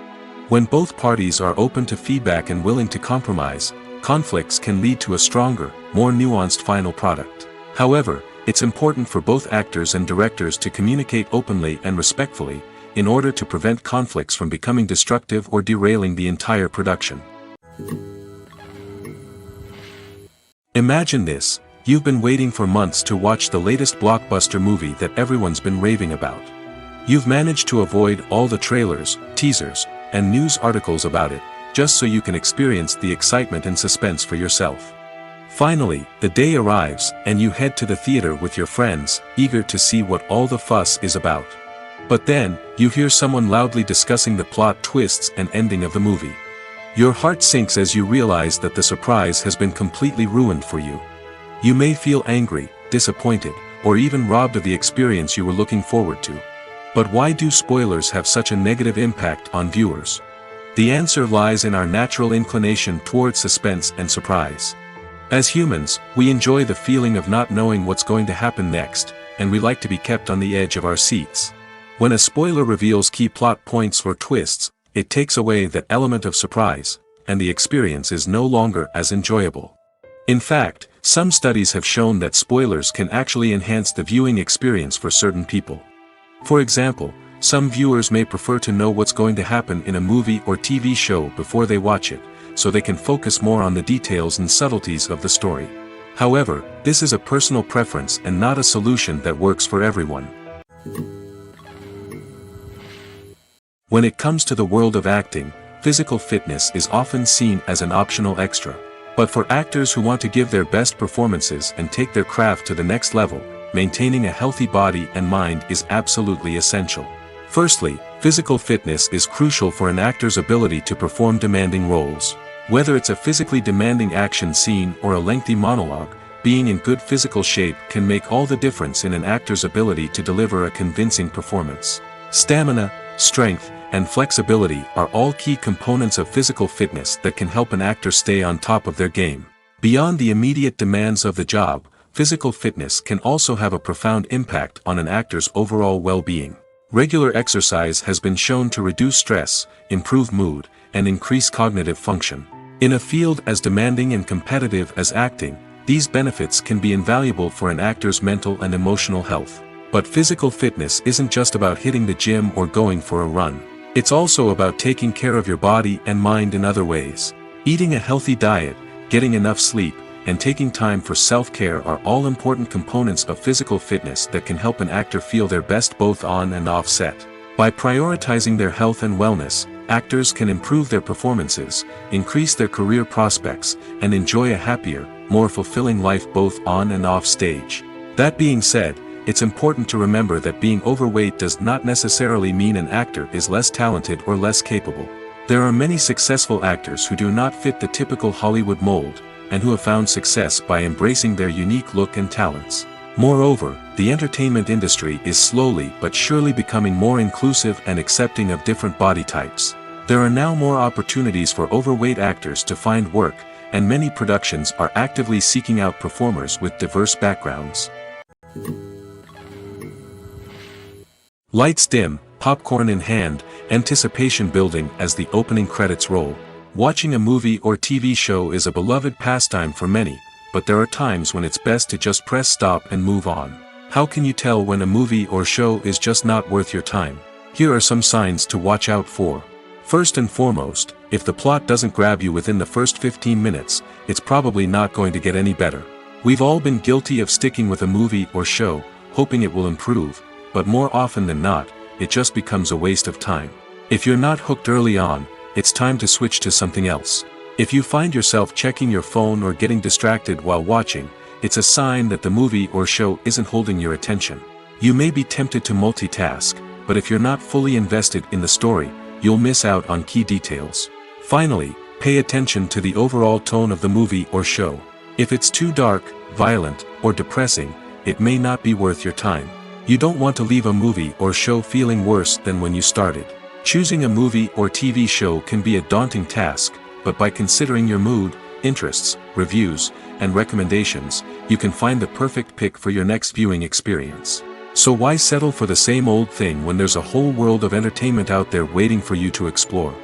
When both parties are open to feedback and willing to compromise, conflicts can lead to a stronger, more nuanced final product. However, it's important for both actors and directors to communicate openly and respectfully, in order to prevent conflicts from becoming destructive or derailing the entire production. Imagine this: you've been waiting for months to watch the latest blockbuster movie that everyone's been raving about. You've managed to avoid all the trailers, teasers, and news articles about it, just so you can experience the excitement and suspense for yourself. Finally, the day arrives, and you head to the theater with your friends, eager to see what all the fuss is about. But then, you hear someone loudly discussing the plot twists and ending of the movie. Your heart sinks as you realize that the surprise has been completely ruined for you. You may feel angry, disappointed, or even robbed of the experience you were looking forward to. But why do spoilers have such a negative impact on viewers? The answer lies in our natural inclination toward suspense and surprise. As humans, we enjoy the feeling of not knowing what's going to happen next, and we like to be kept on the edge of our seats. When a spoiler reveals key plot points or twists, it takes away that element of surprise, and the experience is no longer as enjoyable. In fact, some studies have shown that spoilers can actually enhance the viewing experience for certain people. For example, some viewers may prefer to know what's going to happen in a movie or TV show before they watch it, so they can focus more on the details and subtleties of the story. However, this is a personal preference and not a solution that works for everyone. When it comes to the world of acting, physical fitness is often seen as an optional extra. But for actors who want to give their best performances and take their craft to the next level, maintaining a healthy body and mind is absolutely essential. Firstly, physical fitness is crucial for an actor's ability to perform demanding roles. Whether it's a physically demanding action scene or a lengthy monologue, being in good physical shape can make all the difference in an actor's ability to deliver a convincing performance. Stamina, strength, and flexibility are all key components of physical fitness that can help an actor stay on top of their game. Beyond the immediate demands of the job, physical fitness can also have a profound impact on an actor's overall well-being. Regular exercise has been shown to reduce stress, improve mood, and increase cognitive function. In a field as demanding and competitive as acting, these benefits can be invaluable for an actor's mental and emotional health. But physical fitness isn't just about hitting the gym or going for a run. It's also about taking care of your body and mind in other ways. Eating a healthy diet, getting enough sleep, and taking time for self-care are all important components of physical fitness that can help an actor feel their best both on and off set. By prioritizing their health and wellness, actors can improve their performances, increase their career prospects, and enjoy a happier, more fulfilling life both on and off stage. That being said, it's important to remember that being overweight does not necessarily mean an actor is less talented or less capable. There are many successful actors who do not fit the typical Hollywood mold, and who have found success by embracing their unique look and talents. Moreover, the entertainment industry is slowly but surely becoming more inclusive and accepting of different body types. There are now more opportunities for overweight actors to find work, and many productions are actively seeking out performers with diverse backgrounds. Lights dim, popcorn in hand, anticipation building as the opening credits roll. Watching a movie or TV show is a beloved pastime for many, but there are times when it's best to just press stop and move on. How can you tell when a movie or show is just not worth your time? Here are some signs to watch out for. First and foremost, if the plot doesn't grab you within the first 15 minutes, it's probably not going to get any better. We've all been guilty of sticking with a movie or show, hoping it will improve, but more often than not, it just becomes a waste of time. If you're not hooked early on, it's time to switch to something else. If you find yourself checking your phone or getting distracted while watching, it's a sign that the movie or show isn't holding your attention. You may be tempted to multitask, but if you're not fully invested in the story, you'll miss out on key details. Finally, pay attention to the overall tone of the movie or show. If it's too dark, violent, or depressing, it may not be worth your time. You don't want to leave a movie or show feeling worse than when you started. Choosing a movie or TV show can be a daunting task, but by considering your mood, interests, reviews, and recommendations, you can find the perfect pick for your next viewing experience. So why settle for the same old thing when there's a whole world of entertainment out there waiting for you to explore?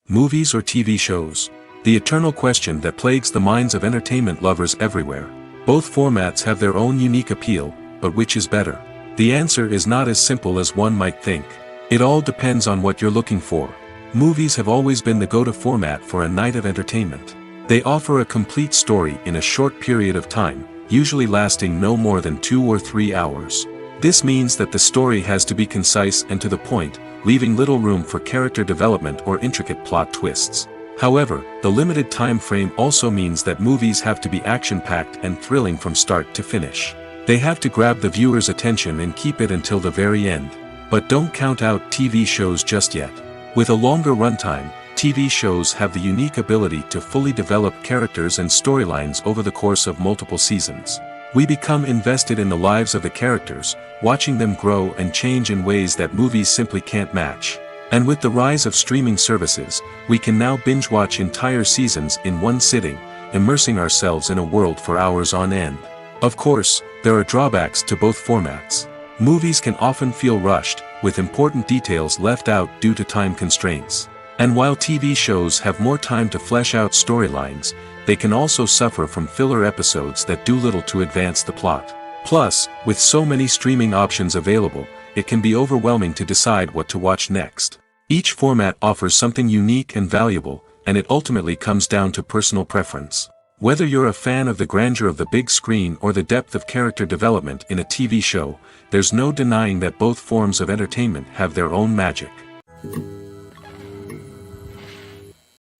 Movies or TV shows? The eternal question that plagues the minds of entertainment lovers everywhere. Both formats have their own unique appeal, but which is better? The answer is not as simple as one might think. It all depends on what you're looking for. Movies have always been the go-to format for a night of entertainment. They offer a complete story in a short period of time, usually lasting no more than 2 or 3 hours. This means that the story has to be concise and to the point, leaving little room for character development or intricate plot twists. However, the limited time frame also means that movies have to be action-packed and thrilling from start to finish. They have to grab the viewer's attention and keep it until the very end. But don't count out TV shows just yet. With a longer runtime, TV shows have the unique ability to fully develop characters and storylines over the course of multiple seasons. We become invested in the lives of the characters, watching them grow and change in ways that movies simply can't match. And with the rise of streaming services, we can now binge-watch entire seasons in one sitting, immersing ourselves in a world for hours on end. Of course, there are drawbacks to both formats. Movies can often feel rushed, with important details left out due to time constraints. And while TV shows have more time to flesh out storylines, they can also suffer from filler episodes that do little to advance the plot. Plus, with so many streaming options available, it can be overwhelming to decide what to watch next. Each format offers something unique and valuable, and it ultimately comes down to personal preference. Whether you're a fan of the grandeur of the big screen or the depth of character development in a TV show, there's no denying that both forms of entertainment have their own magic.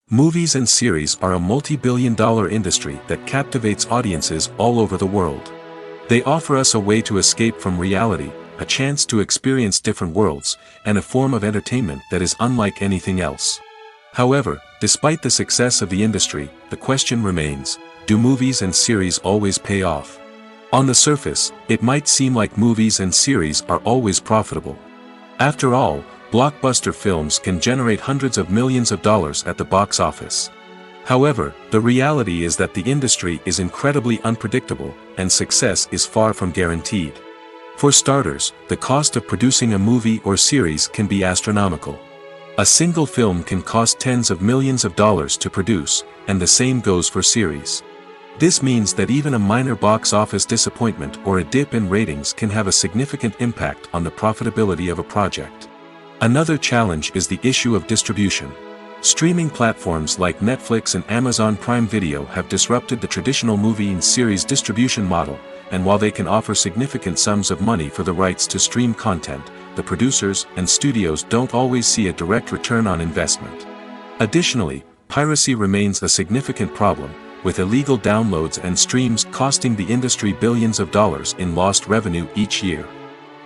Movies and series are a multi-billion-dollar industry that captivates audiences all over the world. They offer us a way to escape from reality, a chance to experience different worlds, and a form of entertainment that is unlike anything else. However, despite the success of the industry, the question remains, do movies and series always pay off? On the surface, it might seem like movies and series are always profitable. After all, blockbuster films can generate hundreds of millions of dollars at the box office. However, the reality is that the industry is incredibly unpredictable, and success is far from guaranteed. For starters, the cost of producing a movie or series can be astronomical. A single film can cost tens of millions of dollars to produce, and the same goes for series. This means that even a minor box office disappointment or a dip in ratings can have a significant impact on the profitability of a project. Another challenge is the issue of distribution. Streaming platforms like Netflix and Amazon Prime Video have disrupted the traditional movie and series distribution model, and while they can offer significant sums of money for the rights to stream content, the producers and studios don't always see a direct return on investment. Additionally, piracy remains a significant problem, with illegal downloads and streams costing the industry billions of dollars in lost revenue each year.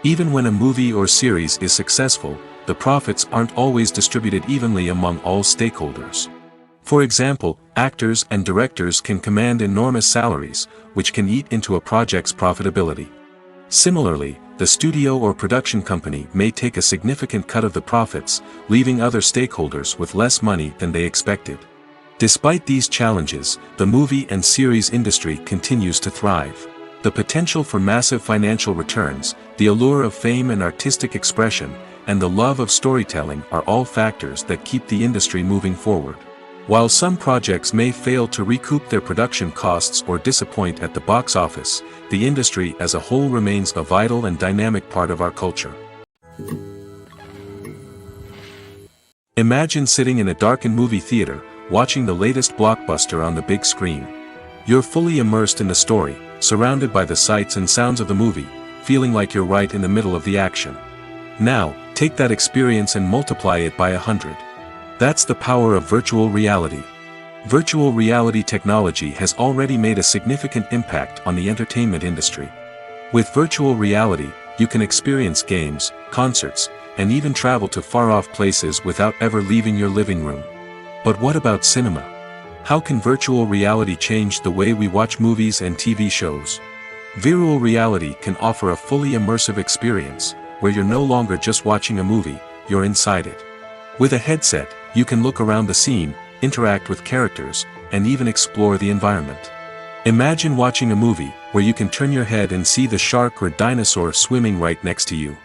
Even when a movie or series is successful, the profits aren't always distributed evenly among all stakeholders. For example, actors and directors can command enormous salaries, which can eat into a project's profitability. Similarly, the studio or production company may take a significant cut of the profits, leaving other stakeholders with less money than they expected. Despite these challenges, the movie and series industry continues to thrive. The potential for massive financial returns, the allure of fame and artistic expression, and the love of storytelling are all factors that keep the industry moving forward. While some projects may fail to recoup their production costs or disappoint at the box office, the industry as a whole remains a vital and dynamic part of our culture. Imagine sitting in a darkened movie theater, watching the latest blockbuster on the big screen. You're fully immersed in the story, surrounded by the sights and sounds of the movie, feeling like you're right in the middle of the action. Now, take that experience and multiply it by 100. That's the power of virtual reality. Virtual reality technology has already made a significant impact on the entertainment industry. With virtual reality, you can experience games, concerts, and even travel to far-off places without ever leaving your living room. But what about cinema? How can virtual reality change the way we watch movies and TV shows? Virtual reality can offer a fully immersive experience, where you're no longer just watching a movie, you're inside it. With a headset, you can look around the scene, interact with characters, and even explore the environment. Imagine watching a movie where you can turn your head and see the shark or dinosaur swimming right next to you.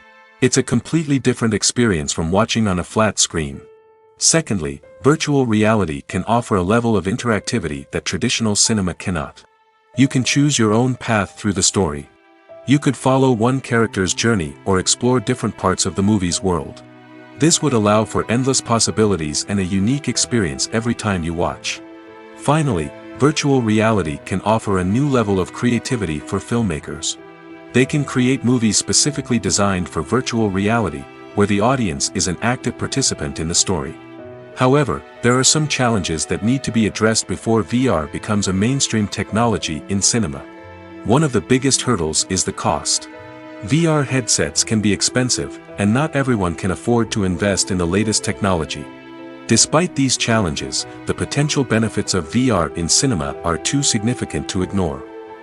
It's a completely different experience from watching on a flat screen. Secondly, virtual reality can offer a level of interactivity that traditional cinema cannot. You can choose your own path through the story. You could follow one character's journey or explore different parts of the movie's world. This would allow for endless possibilities and a unique experience every time you watch. Finally, virtual reality can offer a new level of creativity for filmmakers. They can create movies specifically designed for virtual reality, where the audience is an active participant in the story. However, there are some challenges that need to be addressed before VR becomes a mainstream technology in cinema. One of the biggest hurdles is the cost. VR headsets can be expensive, and not everyone can afford to invest in the latest technology. Despite these challenges, the potential benefits of VR in cinema are too significant to ignore.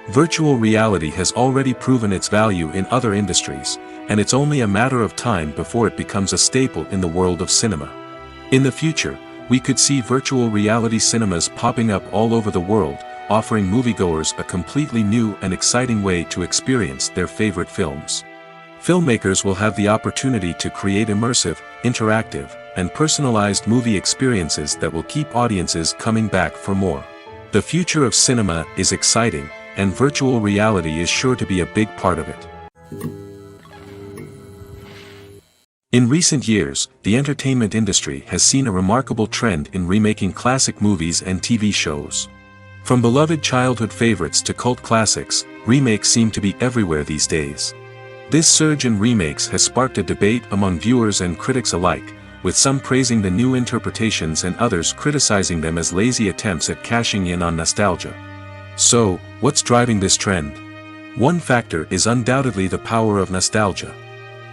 Virtual reality has already proven its value in other industries, and it's only a matter of time before it becomes a staple in the world of cinema. In the future, We could see virtual reality cinemas popping up all over the world, offering moviegoers a completely new and exciting way to experience their favorite films. Filmmakers will have the opportunity to create immersive, interactive, and personalized movie experiences that will keep audiences coming back for more. The future of cinema is exciting, and virtual reality is sure to be a big part of it. In recent years, the entertainment industry has seen a remarkable trend in remaking classic movies and TV shows. From beloved childhood favorites to cult classics, remakes seem to be everywhere these days. This surge in remakes has sparked a debate among viewers and critics alike, with some praising the new interpretations and others criticizing them as lazy attempts at cashing in on nostalgia. So, what's driving this trend? One factor is undoubtedly the power of nostalgia.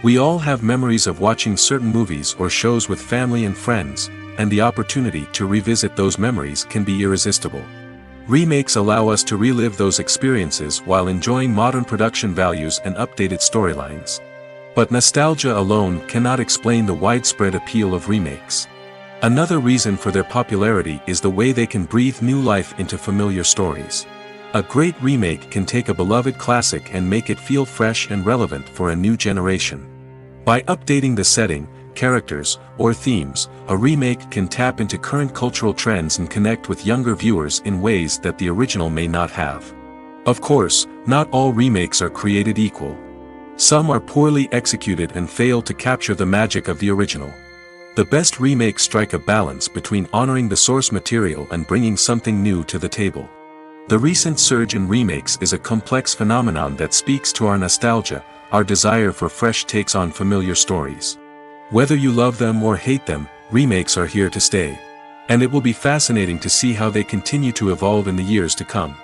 We all have memories of watching certain movies or shows with family and friends, and the opportunity to revisit those memories can be irresistible. Remakes allow us to relive those experiences while enjoying modern production values and updated storylines. But nostalgia alone cannot explain the widespread appeal of remakes. Another reason for their popularity is the way they can breathe new life into familiar stories. A great remake can take a beloved classic and make it feel fresh and relevant for a new generation. By updating the setting, characters, or themes, a remake can tap into current cultural trends and connect with younger viewers in ways that the original may not have. Of course, not all remakes are created equal. Some are poorly executed and fail to capture the magic of the original. The best remakes strike a balance between honoring the source material and bringing something new to the table. The recent surge in remakes is a complex phenomenon that speaks to our nostalgia, our desire for fresh takes on familiar stories. Whether you love them or hate them, remakes are here to stay. And it will be fascinating to see how they continue to evolve in the years to come.